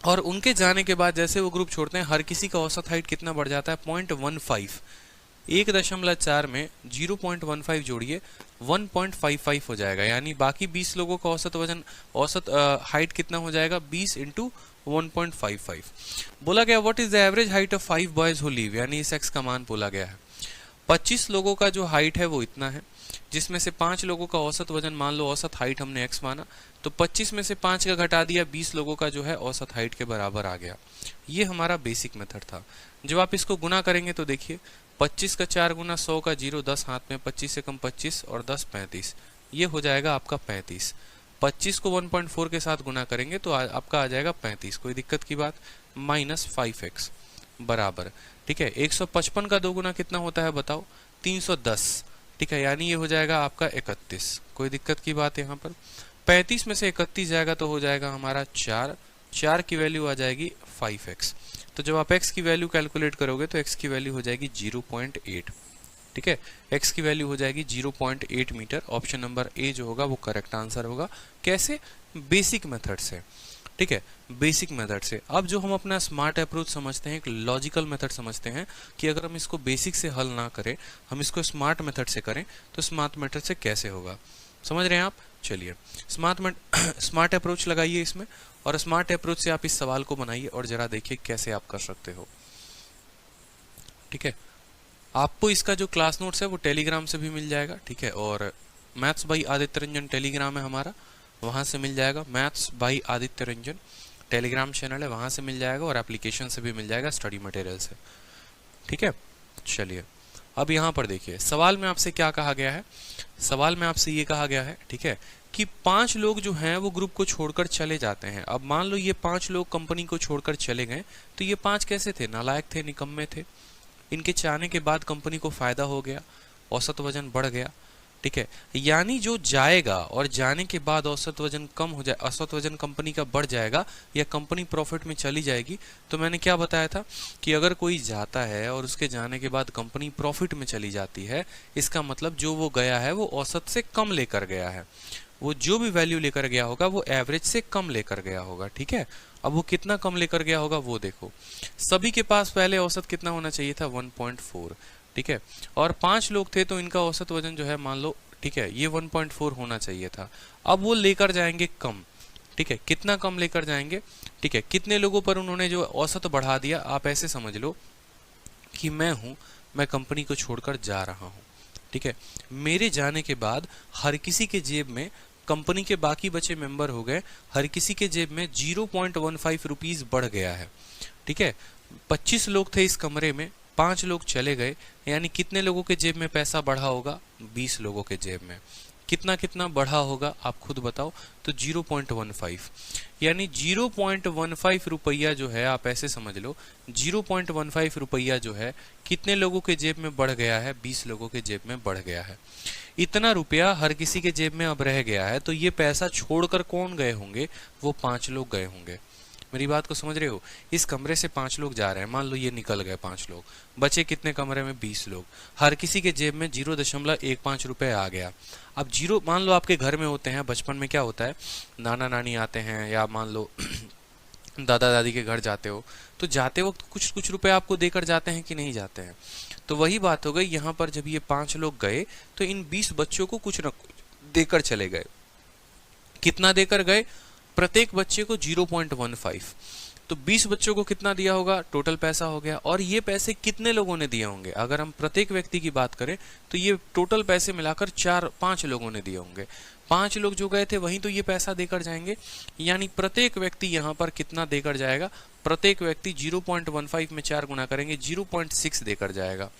और उनके जाने के बाद जैसे वो ग्रुप छोड़ते हैं, हर किसी का औसत हाइट कितना बढ़ जाता है, 0.15। 1.4 में 0.15 जोड़िए, 1.55 हो जाएगा, यानी बाकी 20 लोगों का औसत वजन, औसत हाइट कितना हो जाएगा, 20 इंटू 1.55। बोला गया what is the average height of 5 boys who leave, यानी इस x का मान बोला गया है। 25 लोगों का जो हाइट है वो इतना है, जिसमें से 5 लोगों का औसत वजन, मान लो औसत हाइट हमने x माना, तो 25 में से 5 का घटा दिया, 20 लोगों का जो है औसत हाइट के बराबर आ गया। ये हमारा बेसिक मेथड था। जब आप इसको गुना करेंगे तो देखिए, 25 का 4 गुना 100 का 0, 10 हाथ में, 25 से कम 25 और 10 35, ये हो जाएगा आपका 35। 25 को 1.4 के साथ गुना करेंगे तो आपका आ जाएगा 35, कोई दिक्कत की बात, माइनस 5x बराबर, ठीक है। 155 का 2 गुना कितना होता है बताओ, 310, ठीक है, यानी ये हो जाएगा आपका 31, कोई दिक्कत की बात है यहाँ पर। 35 में से 31 जाएगा तो हो जाएगा हमारा 4 की वैल्यू आ जाएगी 5x। तो जब आप x की वैल्यू कैलकुलेट करोगे तो x की वैल्यू हो जाएगी 0.8, ठीक है, x की वैल्यू हो जाएगी 0.8 मीटर। ऑप्शन नंबर ए जो होगा वो करेक्ट आंसर होगा। कैसे, बेसिक मेथड से, ठीक है, बेसिक मेथड से। अब जो हम अपना स्मार्ट अप्रोच समझते हैं, एक लॉजिकल मेथड समझते हैं, कि अगर हम इसको बेसिक से हल ना करें, हम इसको स्मार्ट मेथड से करें, तो स्मार्ट मेथड से कैसे होगा, समझ रहे हैं आप। चलिए स्मार्ट अप्रोच लगाइए इसमें, और स्मार्ट अप्रोच से आप इस सवाल को बनाइए और जरा देखिए कैसे आप कर सकते हो, ठीक है। आपको इसका जो क्लास नोट्स है वो टेलीग्राम से भी मिल जाएगा, ठीक है, और maths by Aditya Ranjan Telegram है हमारा, वहाँ से मिल जाएगा। Maths by Aditya Ranjan Telegram channel है, वहाँ से मिल जाएगा, और एप्लीकेशन से भी मिल जाएगा, स्टडी मटेरियल से, ठीक है। चलिए अब यहाँ पर देखिए, सवाल में आपसे क्या कहा गया है, सवाल में आपसे ये कहा गया है, ठीक है, कि 5 लोग जो हैं वो ग्रुप को छोड़कर चले जाते हैं। अब मान लो ये 5 लोग कंपनी को छोड़कर चले गए, तो ये 5 कैसे थे, नालायक थे, निकम्मे थे। इनके जाने के बाद कंपनी को फायदा हो गया, औसत वजन बढ़ गया, ठीक है। यानी जो जाएगा और जाने के बाद औसत वजन कम हो जाए, औसत वजन कंपनी का बढ़ जाएगा या कंपनी प्रॉफिट में चली जाएगी। तो मैंने क्या बताया था कि अगर कोई जाता है और उसके जाने के बाद कंपनी प्रॉफिट में चली जाती है, इसका मतलब जो वो गया है वो औसत से कम लेकर गया है, वो जो भी वैल्यू लेकर गया होगा वो एवरेज से कम लेकर गया होगा, ठीक है। अब वो कितना कम लेकर गया होगा वो देखो, सभी के पास पहले औसत कितना होना चाहिए था, 1.4, ठीक है, और 5 लोग थे तो इनका औसत वजन जो है मान लो, ठीक है, ये 1.4 होना चाहिए था। अब वो लेकर जाएंगे कम, ठीक है, कितना कम लेकर जाएंगे, ठीक है, कितने लोगों पर उन्होंने जो औसत बढ़ा दिया। आप ऐसे समझ लो कि मैं कंपनी को छोड़कर जा रहा हूँ, ठीक है, मेरे जाने के बाद हर किसी के जेब में कंपनी के बाकी बचे मेंबर हो गए, हर किसी के जेब में 0.15 रुपीज बढ़ गया है। ठीक है, 25 लोग थे इस कमरे में, 5 लोग चले गए, यानी कितने लोगों के जेब में पैसा बढ़ा होगा? 20 लोगों के जेब में। कितना कितना बढ़ा होगा आप खुद बताओ। तो 0.15, यानी 0.15 रुपया जो है, आप ऐसे समझ लो 0.15 रुपया जो है कितने लोगों के जेब में बढ़ गया है? 20 लोगों के जेब में बढ़ गया है। इतना रुपया हर किसी के जेब में अब रह गया है, तो ये पैसा छोड़कर कौन गए होंगे? वो 5 लोग गए होंगे। मेरी बात को समझ रहे हो? इस कमरे से 5 लोग जा रहे हैं, मान लो ये निकल गए 5 लोग, बचे कितने कमरे में? 20 लोग। हर किसी के जेब में 0.15 रुपए आ गया। अब जीरो, मान लो आपके घर में होते हैं, बचपन में क्या होता है, नाना नानी आते हैं या मान लो दादा दादी के घर जाते हो, तो जाते वक्त कुछ कुछ रुपए आपको देकर जाते हैं कि नहीं जाते हैं? तो वही बात हो गई यहाँ पर, जब ये 5 लोग गए तो इन 20 बच्चों को कुछ न कुछ देकर चले गए। कितना देकर गए? प्रत्येक बच्चे को 0.15। तो 20 बच्चों को कितना दिया होगा? टोटल पैसा हो गया। और ये पैसे कितने लोगों ने दिए होंगे? अगर हम प्रत्येक व्यक्ति की बात करें तो ये टोटल पैसे मिलाकर 4-5 लोगों ने दिए होंगे। 5 लोग जो गए थे वहीं तो ये पैसा देकर जाएंगे, यानी प्रत्येक व्यक्ति यहाँ पर कितना देकर जाएगा? प्रत्येक व्यक्ति 0.15 में 4 गुना करेंगे 0.6 देकर जाएगा।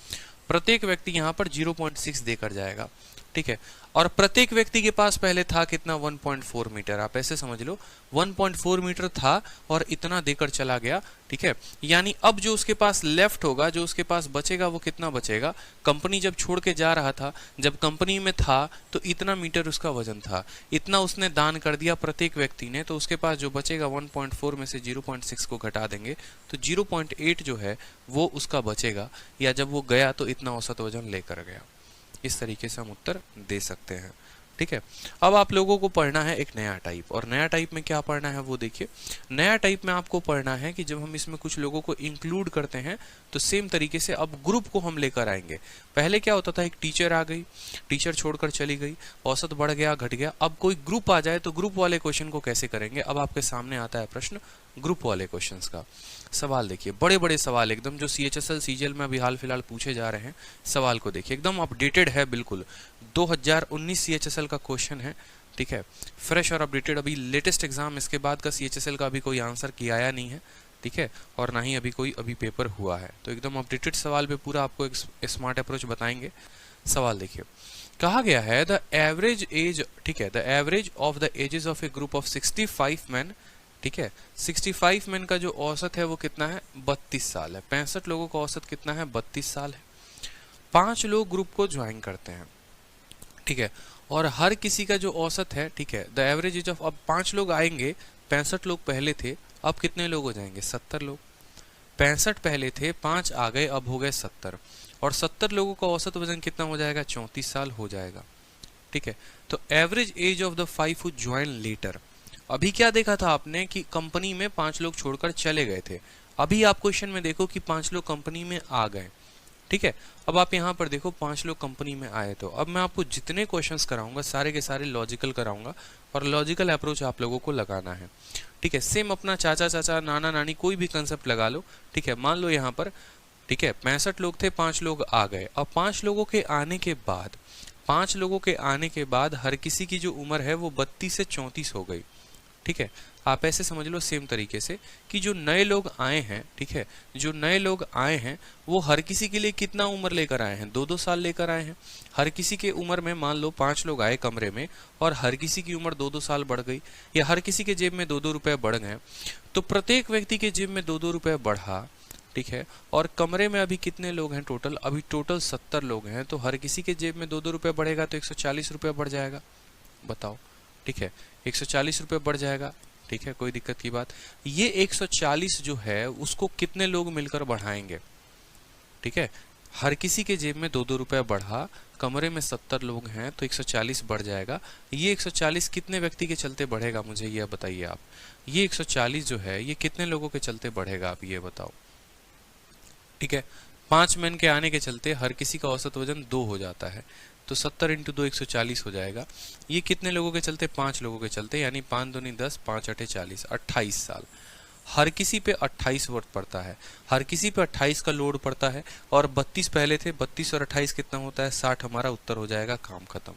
प्रत्येक व्यक्ति यहाँ पर 0.6 देकर जाएगा। ठीक है, और प्रत्येक व्यक्ति के पास पहले था कितना? 1.4 मीटर। आप ऐसे समझ लो 1.4 मीटर था और इतना देकर चला गया। ठीक है, यानी अब जो उसके पास लेफ्ट होगा, जो उसके पास बचेगा, वो कितना बचेगा? कंपनी जब छोड़ के जा रहा था, जब कंपनी में था तो इतना मीटर उसका वजन था, इतना उसने दान कर दिया प्रत्येक व्यक्ति ने, तो उसके पास जो बचेगा 1.4 में से 0.6 को घटा देंगे तो 0.8 जो है वो उसका बचेगा, या जब वो गया तो इतना औसत वजन लेकर गया। इस तरीके से हम उत्तर दे सकते हैं। ठीक है, अब आप लोगों को पढ़ना है एक नया टाइप, और नया टाइप में क्या पढ़ना है वो देखिए। नया टाइप में आपको पढ़ना है कि जब हम इसमें कुछ लोगों को इंक्लूड करते हैं तो सेम तरीके से अब ग्रुप को हम लेकर आएंगे। पहले क्या होता था, एक टीचर आ गई, टीचर छोड़कर चली गई, औसत बढ़ गया, घट गया। अब कोई ग्रुप आ जाए तो ग्रुप वाले क्वेश्चन को कैसे करेंगे? अब आपके सामने आता है प्रश्न ग्रुप वाले क्वेश्चंस का। सवाल देखिए, बड़े बड़े सवाल एकदम, जो CHSL CGL में अभी हाल फिलहाल पूछे जा रहे हैं। सवाल को देखिए, एकदम अपडेटेड है, बिल्कुल 2019 CHSL का क्वेश्चन है। ठीक है, फ्रेश और अपडेटेड, अभी लेटेस्ट एग्जाम, इसके बाद का CHSL का अभी कोई आंसर किया आया नहीं है। ठीक है, और ना ही अभी कोई पेपर हुआ है, तो एकदम अपडेटेड सवाल पे पूरा आपको एक स्मार्ट अप्रोच बताएंगे। सवाल देखिए, कहा गया है द एवरेज एज, ठीक है, the average of the ages of a group of 65 man. ठीक है, 65 मैन का जो औसत है वो कितना है? 32 साल है। 65 लोगों का औसत कितना है? 32 साल है। 5 लोग ग्रुप को ज्वाइन करते हैं। ठीक है, और हर किसी का जो औसत है, ठीक है, द एवरेज एज ऑफ, अब 5 लोग आएंगे, 65 लोग पहले थे, अब कितने लोग हो जाएंगे? 70 लोग। 65 पहले थे, 5 आ गए, अब हो गए 70, और 70 लोगों का औसत वजन कितना हो जाएगा? 34 साल हो जाएगा। ठीक है, तो average age of the 5 who join later. अभी क्या देखा था आपने कि कंपनी में 5 लोग छोड़कर चले गए थे। अभी आप क्वेश्चन में देखो कि 5 लोग कंपनी में आ गए। ठीक है, अब आप यहाँ पर देखो 5 लोग कंपनी में आए, तो अब मैं आपको जितने क्वेश्चंस कराऊंगा सारे के सारे लॉजिकल कराऊंगा, और लॉजिकल अप्रोच आप लोगों को लगाना है। ठीक है, सेम अपना चाचा चाचा, नाना नानी, कोई भी कंसेप्ट लगा लो। ठीक है, मान लो यहाँ पर, ठीक है, 65 लोग थे, 5 लोग आ गए। अब 5 लोगों के आने के बाद, 5 लोगों के आने के बाद हर किसी की जो उम्र है वो 32 से 34 हो गई। ठीक है, आप ऐसे समझ लो सेम तरीके से कि जो नए लोग आए हैं, ठीक है, जो नए लोग आए हैं वो हर किसी के लिए कितना उम्र लेकर आए हैं? 2-2 साल लेकर आए हैं। हर किसी के उम्र में, मान लो 5 लोग आए कमरे में और हर किसी की उम्र 2-2 साल बढ़ गई, या हर किसी के जेब में 2-2 रुपए बढ़ गए, तो प्रत्येक व्यक्ति के जेब में 2-2 रुपए बढ़ा। ठीक है, और कमरे में अभी कितने लोग हैं टोटल? अभी टोटल 70 लोग हैं, तो हर किसी के जेब में 2-2 रुपए बढ़ेगा तो 140 रुपए बढ़ जाएगा। बताओ। ठीक है, 140 रुपए बढ़ जाएगा। ठीक है, कोई दिक्कत की बात? ये 140 जो है उसको कितने लोग मिलकर बढ़ाएंगे? ठीक है, हर किसी के जेब में 2-2 रुपए बढ़ा, कमरे में 70 लोग हैं तो 140 बढ़ जाएगा। ये 140 कितने व्यक्ति के चलते बढ़ेगा, मुझे ये बताइए आप। ये 140 जो है ये कितने लोगों के चलते बढ़ेगा, आप ये बताओ। ठीक है, 5 मैन के आने के चलते हर किसी का औसत वजन 2 हो जाता है, तो 70 × 2 140 हो जाएगा। ये कितने लोगों के चलते? 5 लोगों के चलते, यानी 5 दूनी 10, 5 8 40, 28 साल। हर किसी पे 28 वोट पड़ता है, हर किसी पे 28 का लोड पड़ता है, और 32 पहले थे, 32 और 28 कितना होता है? 60। हमारा उत्तर हो जाएगा, काम खत्म।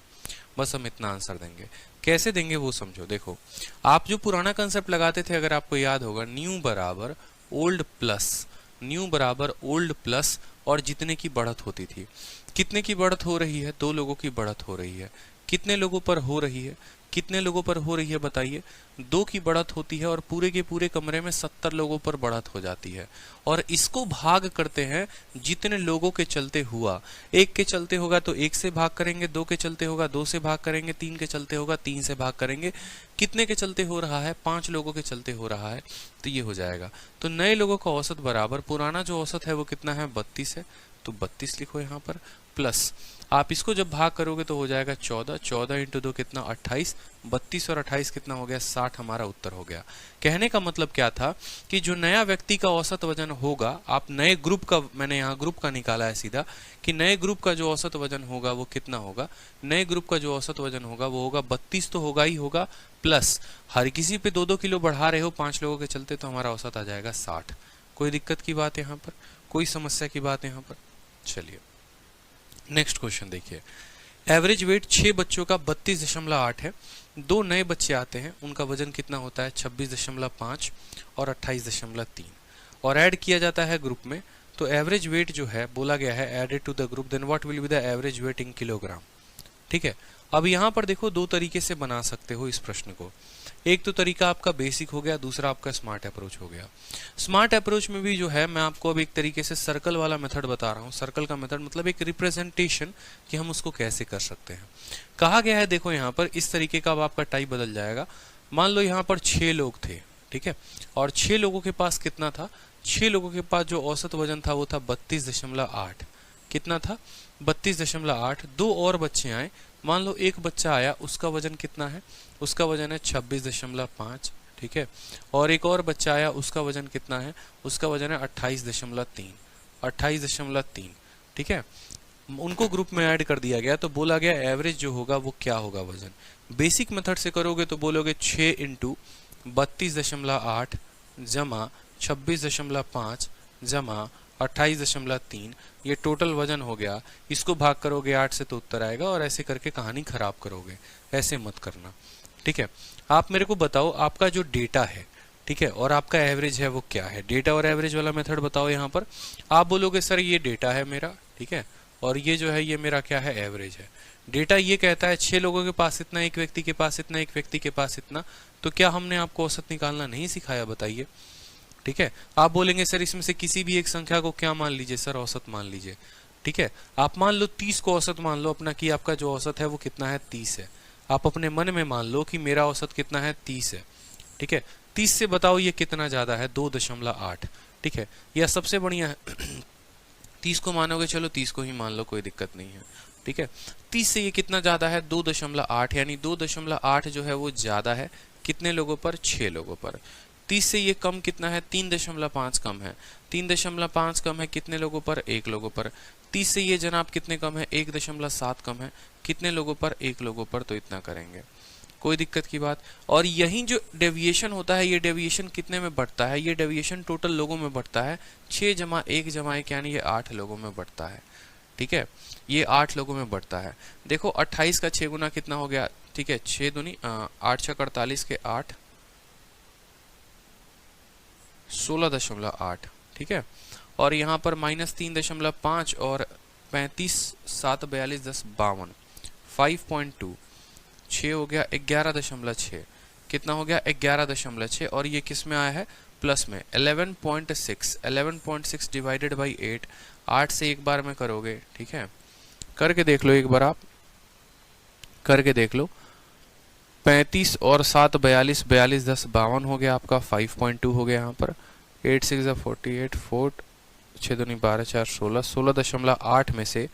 बस हम इतना आंसर देंगे। कैसे देंगे वो समझो। देखो, आप जो पुराना कंसेप्ट लगाते थे, अगर आपको याद होगा, न्यू बराबर ओल्ड प्लस, न्यू बराबर ओल्ड प्लस, और जितने की बढ़त होती थी। कितने की बढ़त हो रही है? 2 लोगों की बढ़त हो रही है। कितने लोगों पर हो रही है? कितने लोगों पर हो रही है बताइए? 2 की बढ़त होती है और पूरे के पूरे कमरे में 70 लोगों पर बढ़त हो जाती है। और इसको भाग करते हैं जितने लोगों के चलते हुआ। 1 के चलते होगा तो 1 से भाग करेंगे, 2 के चलते होगा 2 से भाग करेंगे, 3 के चलते होगा 3 से भाग करेंगे। कितने के चलते हो रहा है? 5 लोगों के चलते हो रहा है, तो ये हो जाएगा। तो नए लोगों का औसत बराबर पुराना जो औसत है वो कितना है? 32 है, तो 32 लिखो यहाँ पर, प्लस आप इसको जब भाग करोगे तो हो जाएगा 14, 14 इंटू 2 कितना? 28, 32 और 28 कितना हो गया? 60 हमारा उत्तर हो गया। कहने का मतलब क्या था कि जो नया व्यक्ति का औसत वजन होगा, आप नए ग्रुप का, मैंने यहाँ ग्रुप का निकाला है सीधा, कि नए ग्रुप का जो औसत वजन होगा वो कितना होगा? नए ग्रुप का जो औसत वजन होगा वो होगा 32 तो होगा ही होगा, प्लस हर किसी पे 2-2 किलो बढ़ा रहे हो 5 लोगों के चलते, तो हमारा औसत आ जाएगा 60। कोई दिक्कत की बात यहाँ पर? कोई समस्या की बात यहाँ पर? चलिए नेक्स्ट क्वेश्चन देखिए। एवरेज वेट 6 बच्चों का 32.8 है। 2 नए बच्चे आते हैं, उनका वजन कितना होता है? 26.5 और 28.3, और ऐड किया जाता है ग्रुप में। तो एवरेज वेट जो है बोला गया है added to the group, then what will be the average weight in kilogram. ठीक है, अब यहाँ पर देखो 2 तरीके से बना सकते हो इस प्रश्न को। एक तो तरीका आपका बेसिक हो गया, दूसरा आपका स्मार्ट अप्रोच हो गया। स्मार्ट अप्रोच में भी जो है मैं आपको अब एक तरीके से सर्कल वाला मेथड बता रहा हूँ। सर्कल का मेथड मतलब एक रिप्रेजेंटेशन कि हम उसको कैसे कर सकते हैं। कहा गया है, देखो यहाँ पर इस तरीके का अब आपका टाइप बदल जाएगा। मान लो यहाँ पर 6 लोग थे, ठीक है, और 6 लोगों के पास कितना था? 6 लोगों के पास जो औसत वजन था वो था 32.8। कितना था? 32.8। 2 और बच्चे आए, मान लो एक बच्चा आया, उसका वजन कितना है? उसका वजन है 26.5, ठीक है, और एक और बच्चा आया, उसका वजन कितना है? उसका वजन है 28.3, 28.3, ठीक है। उनको ग्रुप में ऐड कर दिया गया, तो बोला गया एवरेज जो होगा वो क्या होगा वजन। बेसिक मेथड से करोगे तो बोलोगे 6 इंटू 32.8 जमा 26.5 जमा 28.3, ये टोटल वजन हो गया। इसको भाग करोगे 8 से तो उत्तर आएगा, और ऐसे करके कहानी खराब करोगे, ऐसे मत करना, ठीक है। आप मेरे को बताओ आपका जो डेटा है, ठीक है, और आपका एवरेज है वो क्या है? डेटा और एवरेज वाला मेथड बताओ यहाँ पर। आप बोलोगे सर ये डेटा है मेरा, ठीक है, और ये जो है ये मेरा क्या है? एवरेज है। डेटा ये कहता है 6 लोगों के पास इतना, एक व्यक्ति के पास इतना, एक व्यक्ति के पास इतना, तो क्या हमने आपको औसत निकालना नहीं सिखाया? बताइए, ठीक है। आप बोलेंगे सर इसमें से किसी भी एक संख्या को क्या मान लीजिए? सर औसत मान लीजिए, ठीक है। आप मान लो 30 को औसत मान लो अपना, कि आपका जो औसत है वो कितना है? 30 है। आप अपने मन में मान लो कि मेरा औसत कितना है? 30 है, ठीक है। 30 से बताओ ये कितना ज्यादा है? 2.8, ठीक है, या सबसे बढ़िया है 30 को मानोगे, चलो 30 को ही मान लो, कोई दिक्कत नहीं है, ठीक है। 30 से ये कितना ज्यादा है? 2.8, यानी 2.8 जो है वो ज्यादा है कितने लोगों पर? 6 लोगों पर। 30 से ये कम कितना है? 3.5 कम है। 3.5 कम है कितने लोगों पर? 1 लोगों पर। 30 से ये जनाब कितने कम है? 1.7 कम है कितने लोगों पर? 1 लोगों पर। तो इतना करेंगे, कोई दिक्कत की बात। और यही जो डेविएशन होता है, ये डेविएशन कितने में बढ़ता है? ये डेविएशन टोटल लोगों में बढ़ता है। 6 जमा 1 जमा 1 यानी ये 8 लोगों में बढ़ता है, ठीक है, ये 8 लोगों में बढ़ता है। देखो 28 का 6 गुना कितना हो गया? ठीक है, 6 दूनी 8 6 48 के 8, 16.8, ठीक है, और यहाँ पर -3.5 और 35 7 42 10 52, 5.2, 6 हो गया 11.6, कितना हो गया? 11.6, और ये किस में आया है? प्लस में। 11.6, 11.6 डिवाइडेड बाई 8, 8 से एक बार में करोगे, ठीक है, करके देख लो एक बार, आप करके देख लो। 35 और 7 42, 42 10 52 हो गया आपका, 5.2 हो गया यहाँ पर। 8 6 48, 4 6 दूनी 12 4 16, 16.8 में से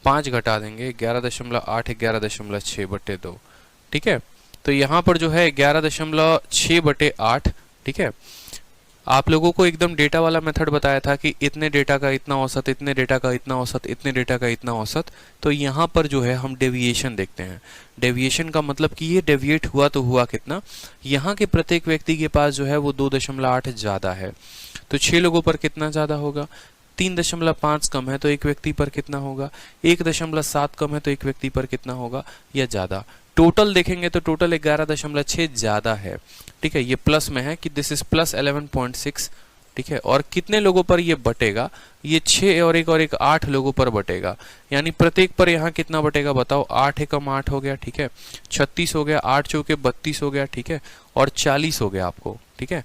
5 घटा देंगे, 11.8 11.6/2, ठीक है। तो यहाँ पर जो है 11.6/8, ठीक है। आप लोगों को एकदम डेटा वाला मेथड बताया था कि इतने डेटा का इतना औसत, इतने डेटा का इतना औसत, इतने डेटा का इतना औसत। तो यहाँ पर जो है हम डेविएशन देखते हैं। डेविएशन का मतलब कि ये डेविएट हुआ तो हुआ कितना। यहाँ के प्रत्येक व्यक्ति के पास जो है वो 2.8 ज़्यादा है, तो 6 लोगों पर कितना ज़्यादा होगा? 3.5 कम है तो एक व्यक्ति पर कितना होगा, 1.7 कम है तो एक व्यक्ति पर कितना होगा, या ज्यादा। टोटल देखेंगे तो टोटल 11.6 ज्यादा है, ठीक है, ये प्लस में है कि दिस इज प्लस 11.6, ठीक है। और कितने लोगों पर ये बटेगा, ये 6 और एक 8 लोगों पर बटेगा, यानी प्रत्येक पर यहाँ कितना बटेगा बताओ, 8 एकम 8 हो गया, ठीक है, 36 हो गया, 8 चौके 32 हो गया, ठीक है, और 40 हो गया आपको, ठीक है।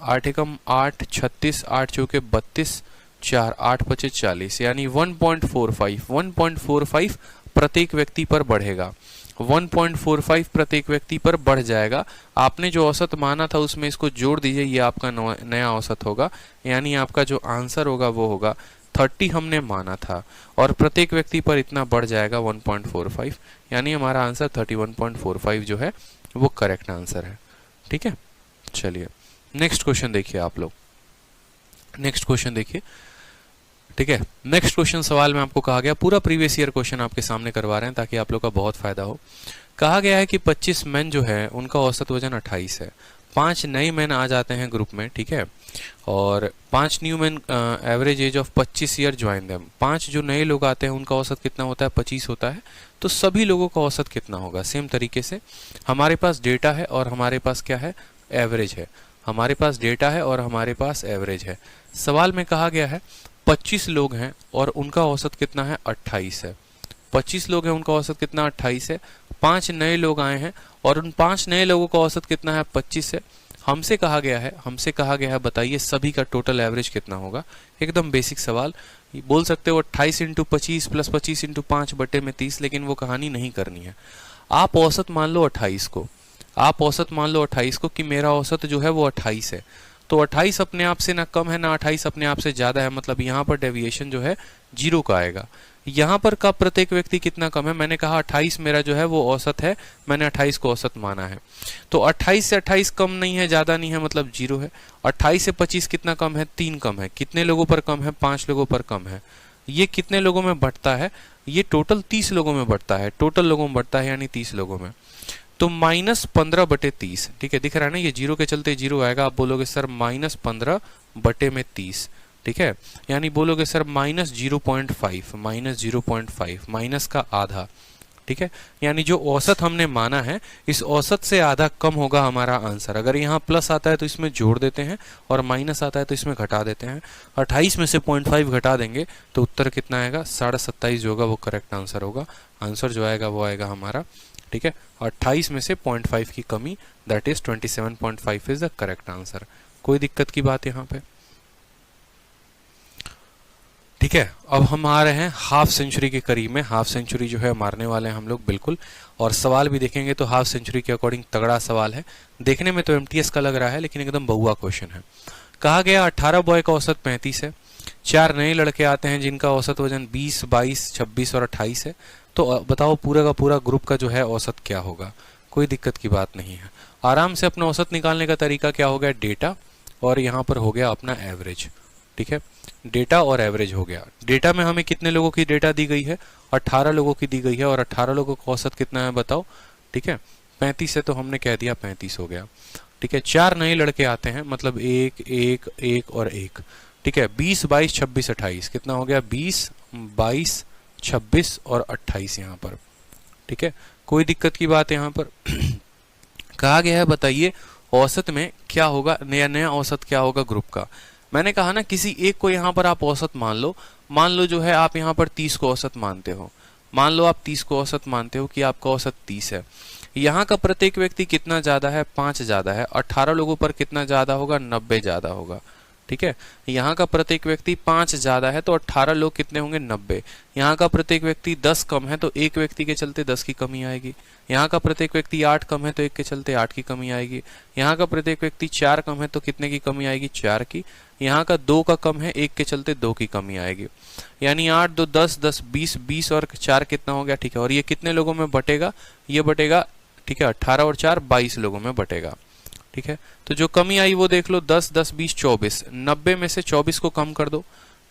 8 एकम 8, 36, 8 चौके 32, 4, 8 पचे 40, यानी 1.45 प्रत्येक व्यक्ति पर बढ़ेगा, 1.45 प्रत्येक व्यक्ति पर बढ़ जाएगा। आपने जो औसत माना था उसमें इसको जोड़ दीजिए, ये आपका नया औसत होगा, यानी आपका जो आंसर होगा वो होगा 30 हमने माना था और प्रत्येक व्यक्ति पर इतना बढ़ जाएगा 1.45, यानी हमारा आंसर 31.45 जो है वो करेक्ट आंसर है, ठीक है। चलिए नेक्स्ट क्वेश्चन देखिए आप लोग, नेक्स्ट क्वेश्चन देखिए, ठीक है। नेक्स्ट क्वेश्चन सवाल में आपको कहा गया, पूरा प्रीवियस ईयर क्वेश्चन आपके सामने करवा रहे हैं ताकि आप लोग का बहुत फायदा हो। कहा गया है कि 25 मैन जो है उनका औसत वजन 28 है, 5 नए मैन आ जाते हैं ग्रुप में, ठीक है, और 5 new man average age of 25 year join them. 5 जो नए लोग आते हैं उनका औसत कितना होता है, 25 होता है, तो सभी लोगों का औसत कितना होगा। सेम तरीके से हमारे पास डेटा है और हमारे पास क्या है, एवरेज है, हमारे पास डेटा है और हमारे पास एवरेज है। सवाल में कहा गया है 25 लोग हैं और उनका औसत कितना है, 28 है। 25 लोग हैं, उनका औसत कितना, 28 है। 5 नए लोग आए हैं और उन 5 नए लोगों का औसत कितना है, 25 है। हमसे कहा गया है बताइए सभी का टोटल एवरेज कितना होगा। एकदम बेसिक सवाल, बोल सकते हो 28 इंटू 25 प्लस 25 इंटू 5 बटे में 30, लेकिन वो कहानी नहीं करनी है। आप औसत मान लो 28 को, आप औसत मान लो 28 को कि मेरा औसत जो है वो 28 है, तो 28 अपने आप से ना कम है ना 28 अपने आप से ज्यादा है, मतलब यहाँ पर डेविएशन जो है 0 का आएगा। यहाँ पर का प्रत्येक व्यक्ति कितना कम है, मैंने कहा 28 मेरा जो है वो औसत है, मैंने 28 को औसत माना है, तो 28 से 28 कम नहीं है, ज्यादा नहीं है, मतलब 0 है। 28 से 25 कितना कम है, 3 कम है। कितने लोगों पर कम है, 5 लोगों पर कम है। ये कितने लोगों में बढ़ता है, ये टोटल 30 लोगों में बढ़ता है, टोटल लोगों में बढ़ता है यानी 30 लोगों में, तो -15 बटे 30, ठीक है, दिख रहा है ना, ये 0 के चलते 0 आएगा। आप बोलोगे सर -15 बटे में 30, ठीक है, यानी बोलोगे सर -0.5 माइनस का आधा, ठीक है, यानी जो औसत हमने माना है इस औसत से आधा कम होगा हमारा आंसर। अगर यहाँ प्लस आता है तो इसमें जोड़ देते हैं और माइनस आता है तो इसमें घटा देते हैं। 28 में से 0.5 घटा देंगे तो उत्तर कितना आएगा, 27.5 जो होगा वो करेक्ट आंसर होगा। आंसर जो आएगा वो आएगा हमारा, ठीक है, 28 में से 0.5 की कमी, that is 27.5 is the correct answer. कोई दिक्कत की बात यहाँ पे, ठीक है। अब हम आ रहे हैं हाफ सेंचुरी के करीब में, हाफ सेंचुरी जो है मारने वाले हैं हम लोग बिल्कुल, और सवाल भी देखेंगे तो हाफ सेंचुरी के अकॉर्डिंग तगड़ा सवाल है। देखने में तो एमटीएस का लग रहा है लेकिन एकदम बहुआ क्वेश्चन है। कहा गया 18 बॉय का औसत 35 है, 4 नए लड़के आते हैं जिनका औसत वजन 20, 22, 26 और 28 है, तो बताओ पूरा का पूरा ग्रुप का जो है औसत क्या होगा। कोई दिक्कत की बात नहीं है, आराम से अपना औसत निकालने का तरीका क्या हो गया, डेटा और यहाँ पर हो गया अपना एवरेज, ठीक है, डेटा और एवरेज हो गया। डेटा में हमें कितने लोगों की डेटा दी गई है, 18 लोगों की दी गई है, और 18 लोगों का औसत कितना है बताओ, ठीक है, 35 है, तो हमने कह दिया 35 हो गया, ठीक है। 4 नए लड़के आते हैं, मतलब 1, 1, 1 और 1, ठीक है, 20, 22, 26, 28, कितना हो गया, 20, 22, 26 और 28 यहाँ पर, ठीक है। कोई दिक्कत की बात यहाँ पर कहा गया है बताइए औसत में क्या होगा, नया औसत क्या होगा ग्रुप का। मैंने कहा ना किसी एक को यहाँ पर आप औसत मान लो जो है आप यहाँ पर 30 को औसत मानते हो, मान लो आप 30 को औसत मानते हो कि आपका औसत 30 है। यहाँ का प्रत्येक व्यक्ति कितना ज्यादा है, 5 ज्यादा है। 18 लोगों पर कितना ज्यादा होगा, 90 ज्यादा होगा, ठीक है। यहाँ का प्रत्येक व्यक्ति 5 ज्यादा है तो 18 लोग कितने होंगे, 90। यहाँ का प्रत्येक व्यक्ति 10 कम है तो एक व्यक्ति के चलते 10 की कमी आएगी। यहाँ का प्रत्येक व्यक्ति 8 कम है तो एक के चलते 8 की कमी आएगी। यहाँ का प्रत्येक व्यक्ति 4 कम है तो कितने की कमी आएगी, 4 की। यहाँ का 2 का कम है, एक के चलते 2 की कमी आएगी। यानी 8, 2, 10, 10, 20, 20 और 4 कितना हो गया, ठीक है। और ये कितने लोगों में बटेगा, ये बटेगा, ठीक है, 18 और 4 22 लोगों में बटेगा, ठीक है। तो जो कमी आई वो देख लो, 10, 10, 20, 24, 90 में से 24 को कम कर दो,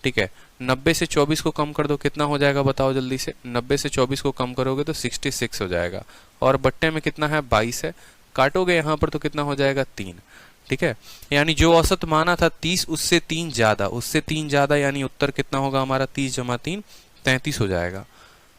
ठीक है, 90 से 24 को कम कर दो, कितना हो जाएगा बताओ जल्दी से। 90 से 24 को कम करोगे तो 66 हो जाएगा, और बट्टे में कितना है, 22 है, काटोगे यहाँ पर तो कितना हो जाएगा, 3, ठीक है, यानी जो औसत माना था 30 उससे 3 ज्यादा, उससे 3 ज्यादा, यानी उत्तर कितना होगा हमारा 30 जमा 3 33 हो जाएगा।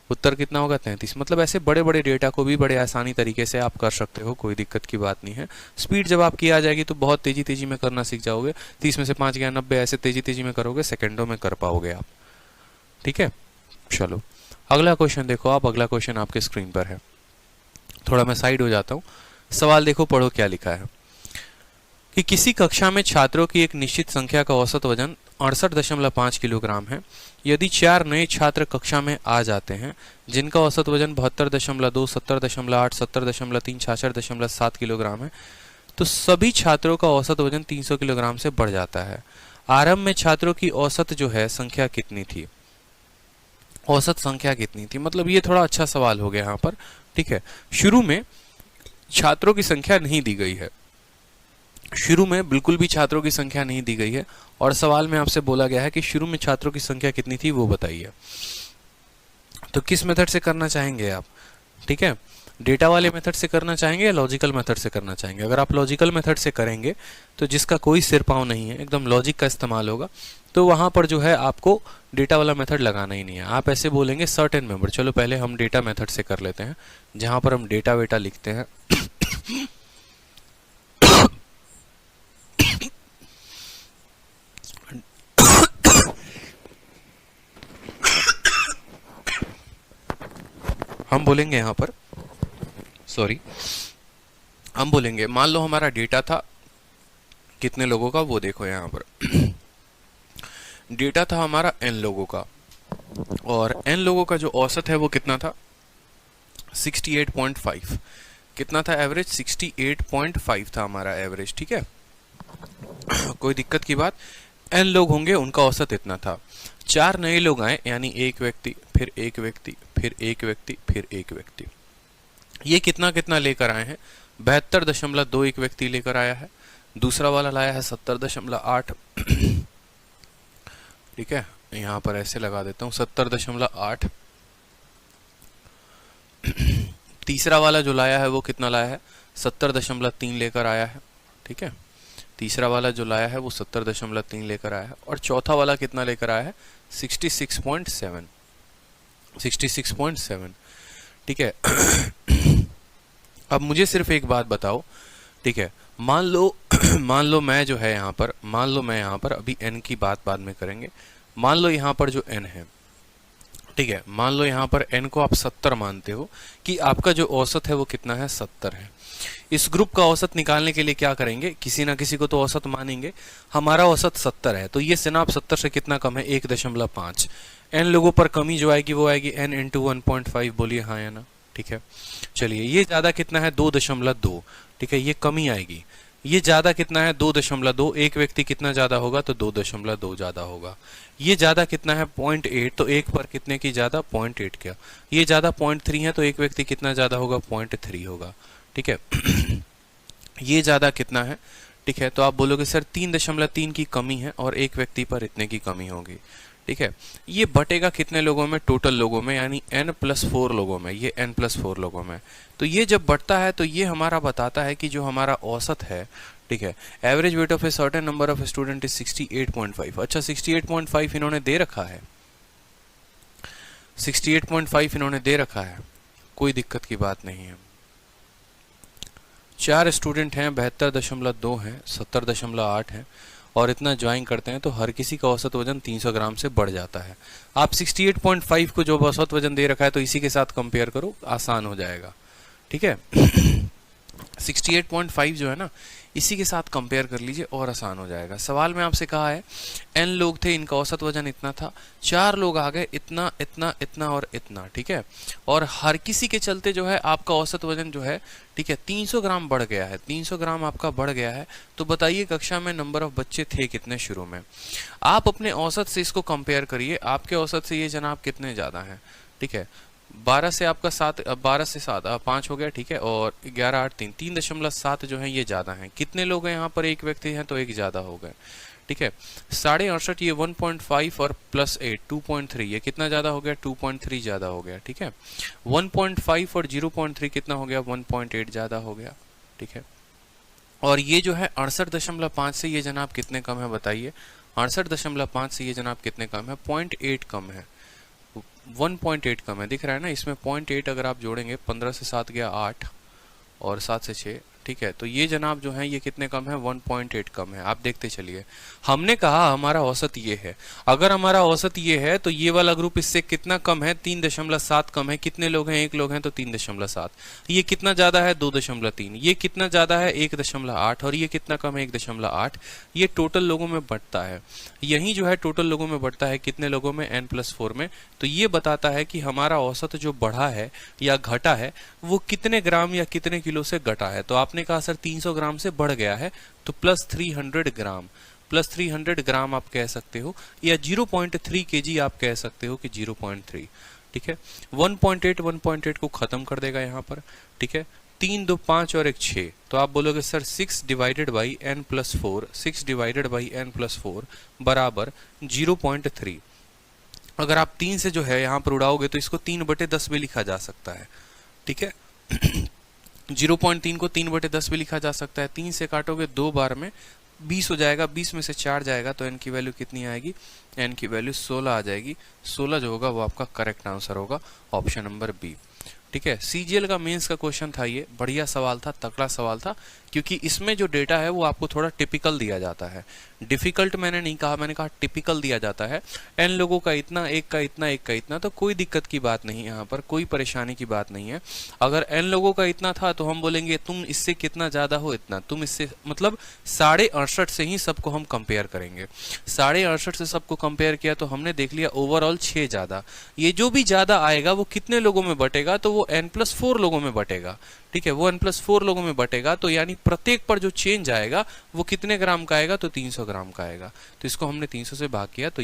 उत्तर कितना होगा 33। मतलब ऐसे बड़े बड़े डेटा को भी बड़े आसानी तरीके से आप कर सकते हो, कोई दिक्कत की बात नहीं है। स्पीड जब आपकी आ जाएगी तो बहुत तेजी तेजी में करना सीख जाओगे। 30 में से 5 गया 90, ऐसे तेजी तेजी में करोगे, सेकंडों में कर पाओगे आप। ठीक है, चलो अगला क्वेश्चन देखो आप। अगला क्वेश्चन आपके स्क्रीन पर है। थोड़ा मैं साइड हो जाता हूँ। सवाल देखो, पढ़ो क्या लिखा है कि किसी कक्षा में छात्रों की एक निश्चित संख्या का औसत वजन 68.5 किलोग्राम है। यदि 4 नए छात्र कक्षा में आ जाते हैं जिनका औसत वजन 72.2, 70.8, 70.3, 66.7 किलोग्राम है, तो सभी छात्रों का औसत वजन 300 किलोग्राम से बढ़ जाता है। आरंभ में छात्रों की औसत जो है संख्या कितनी थी? औसत संख्या कितनी थी, मतलब ये थोड़ा अच्छा सवाल हो गया यहाँ पर। ठीक है, शुरू में छात्रों की संख्या नहीं दी गई है, शुरू में बिल्कुल भी छात्रों की संख्या नहीं दी गई है, और सवाल में आपसे बोला गया है कि शुरू में छात्रों की संख्या कितनी थी वो बताइए। तो किस मेथड से करना चाहेंगे आप? ठीक है, डेटा वाले मेथड से करना चाहेंगे या लॉजिकल मेथड से करना चाहेंगे? अगर आप लॉजिकल मेथड से करेंगे तो जिसका कोई सिर पाँव नहीं है, एकदम लॉजिक का इस्तेमाल होगा, तो वहां पर जो है आपको डेटा वाला मेथड लगाना ही नहीं है। आप ऐसे बोलेंगे सर्टेन मेंबर। चलो पहले हम डेटा मेथड से कर लेते हैं, जहां पर हम डेटा वेटा लिखते हैं। हम बोलेंगे यहां पर, सॉरी, हम बोलेंगे मान लो हमारा डेटा था कितने लोगों का, वो देखो यहां पर। डेटा था हमारा n लोगों का, और n लोगों का जो औसत है वो कितना था? 68.5। कितना था एवरेज? 68.5 था हमारा एवरेज। ठीक है, कोई दिक्कत की बात? n लोग होंगे, उनका औसत इतना था। 4 नए लोग आए, यानी एक व्यक्ति, फिर एक व्यक्ति, फिर एक व्यक्ति, फिर एक व्यक्ति। ये कितना कितना लेकर आए हैं? 72.2 एक व्यक्ति लेकर आया है, दूसरा वाला लाया है 70.8। ठीक है, यहां पर ऐसे लगा देता हूं 70.8। तीसरा वाला जो लाया है वो कितना लाया है? 70.3 लेकर आया है। ठीक है, तीसरा वाला जो लाया है वो 70.3 लेकर आया है, और चौथा वाला कितना लेकर आया है? 66.7। 66.7। ठीक है, अब मुझे सिर्फ एक बात बताओ। ठीक है, मान लो मैं जो है यहाँ पर, मान लो मैं यहाँ पर, अभी n की बात बाद में करेंगे। मान लो यहाँ पर जो n है, ठीक है, मान लो यहाँ पर n को आप 70 मानते हो कि आपका जो औसत है वो कितना है? 70 है। इस ग्रुप का औसत निकालने के लिए क्या करेंगे? किसी ना किसी को तो औसत मानेंगे। हमारा औसत 70 है, तो ये सिनाप 70 से कितना कम है? 1.5। n लोगों पर कमी जो आएगी वो आएगी n इंटू 1.5। बोलिए हाँ या ना? ठीक है, चलिए ये ज्यादा कितना है? 2.2। ठीक है, ये कमी आएगी। ये ज्यादा कितना है? 2.2। एक व्यक्ति कितना ज्यादा होगा? तो 2.2 ज्यादा होगा। ये ज्यादा कितना है? 0.8। तो एक पर कितने की ज्यादा? 0.8 क्या? ये ज्यादा 0.3 है, तो एक व्यक्ति कितना ज्यादा होगा? 0.3 होगा। ठीक है, ये ज्यादा कितना है? ठीक है, तो आप बोलोगे सर 3.3 की कमी है और एक व्यक्ति पर इतने की कमी होगी। ठीक है, ये बटेगा कितने लोगों में? टोटल लोगों में, यानी n+4 लोगों में। ये n+4 लोगों में, तो ये जब बढ़ता है तो ये हमारा बताता है कि जो हमारा औसत है, ठीक है, average weight of a certain number of student is 68.5। अच्छा, 68.5 इन्होंने दे रखा है, 68.5 इन्होंने दे रखा है, कोई दिक्कत की बात नहीं है। 4 स्टूडेंट हैं, 72.2 हैं, 70.8 हैं, और इतना ज्वाइन करते हैं तो हर किसी का औसत वजन 300 ग्राम से बढ़ जाता है। आप 68.5 को जो औसत वजन दे रखा है तो इसी के साथ कंपेयर करो, आसान हो जाएगा। ठीक है, 68.5 जो है ना, इसी के साथ कंपेयर कर लीजिए और आसान हो जाएगा। सवाल में आपसे कहा है n लोग थे, इनका औसत वजन इतना था, 4 लोग आ गए, इतना इतना इतना और इतना। ठीक है, और हर किसी के चलते जो है आपका औसत वजन जो है, ठीक है, 300 ग्राम बढ़ गया है। 300 ग्राम आपका बढ़ गया है, तो बताइए कक्षा में नंबर ऑफ बच्चे थे कितने शुरू में? आप अपने औसत से इसको कंपेयर करिए, आपके औसत से ये जनाब कितने ज्यादा है? ठीक है, 12 से आपका 7, 12 से 7 5 हो गया। ठीक है, और 11 8 3 3.7 जो है ये ज्यादा है। कितने लोग हैं यहाँ पर? एक व्यक्ति हैं तो एक ज्यादा हो गए। ठीक है, 68.5 ये 1.5 और +8 2.3, ये कितना ज्यादा हो गया? 2.3 ज्यादा हो गया। ठीक है, 1.5 और 0.3 कितना हो गया? 1.8 ज्यादा हो गया। ठीक है, और ये जो है 68.5 से ये जनाब कितने कम है बताइए? 68.5 से ये जनाब कितने कम है? 0.8 कम है, 1.8 कम है, दिख रहा है ना इसमें 0.8 अगर आप जोड़ेंगे, 15 से 7 गया 8 और 7 से 6, ठीक है, तो ये जनाब जो है ये कितने कम है? 1.8 कम है। आप देखते चलिए, हमने कहा हमारा औसत ये है, अगर हमारा औसत ये है तो ये वाला ग्रुप इससे कितना कम है? 3.7 कम है। कितने लोग हैं? 1 लोग हैं, तो 3.7। ये कितना ज्यादा है? 2.3। ये कितना ज्यादा है? 1.8। और ये कितना कम है? 1.8। ये टोटल लोगों में बढ़ता है, यही जो है टोटल लोगों में बढ़ता है, कितने लोगों में? n+4 में। तो ये बताता है कि हमारा औसत जो बढ़ा है या घटा है वो कितने ग्राम या कितने किलो से घटा है। तो आपने कहा सर 300 ग्राम से बढ़ गया है, तो +300 ग्राम, +300 ग्राम आप कह सकते हो, या 0.3 kg आप कह सकते हो कि 0.3, ठीक है। 1.8 को खत्म कर देगा यहाँ पर, ठीक है। 3 2 5 और 1 6, तो आप बोलोगे sir 6 divided by n+4, 6 divided by n+4 बराबर 0.3। अगर आप 3 से जो है यहाँ पर उड़ाओगे तो इसको 3/10 भी लिखा जा सकता है, ठीक है। 0.3 को 3/10 भी लिखा जा सकता है। 3 से काटोगे 2 बार में 20 हो जाएगा, 20 में से 4 जाएगा तो n की वैल्यू कितनी आएगी? n की वैल्यू 16 आ जाएगी। 16 जो होगा वो आपका करेक्ट आंसर होगा, ऑप्शन नंबर बी, ठीक है। सीजीएल का मेंस का क्वेश्चन था, ये बढ़िया सवाल था, तगड़ा सवाल था, क्योंकि इसमें जो डेटा है वो आपको थोड़ा टिपिकल दिया जाता है। डिफिकल्ट मैंने नहीं कहा, मैंने कहा टिपिकल दिया जाता है। एन लोगों का इतना, एक का इतना, एक का इतना, तो कोई दिक्कत की बात नहीं है, यहाँ पर कोई परेशानी की बात नहीं है। अगर एन लोगों का इतना था तो हम बोलेंगे तुम इससे कितना ज्यादा हो, इतना, तुम इससे मतलब 68.5 से ही सबको हम कंपेयर करेंगे। 68.5 से सबको कंपेयर किया तो हमने देख लिया ओवरऑल 6 ज्यादा। ये जो भी ज्यादा आएगा वो कितने लोगों में बटेगा? तो वो n+4 लोगों में बटेगा, ठीक है। वो n+4 लोगों में बटेगा, तो यानी प्रत्येक पर जो चेंज आएगा वो कितने ग्राम का आएगा? तो 300 ग्राम का आएगा। तो इसको हमने 300 से भाग किया, तो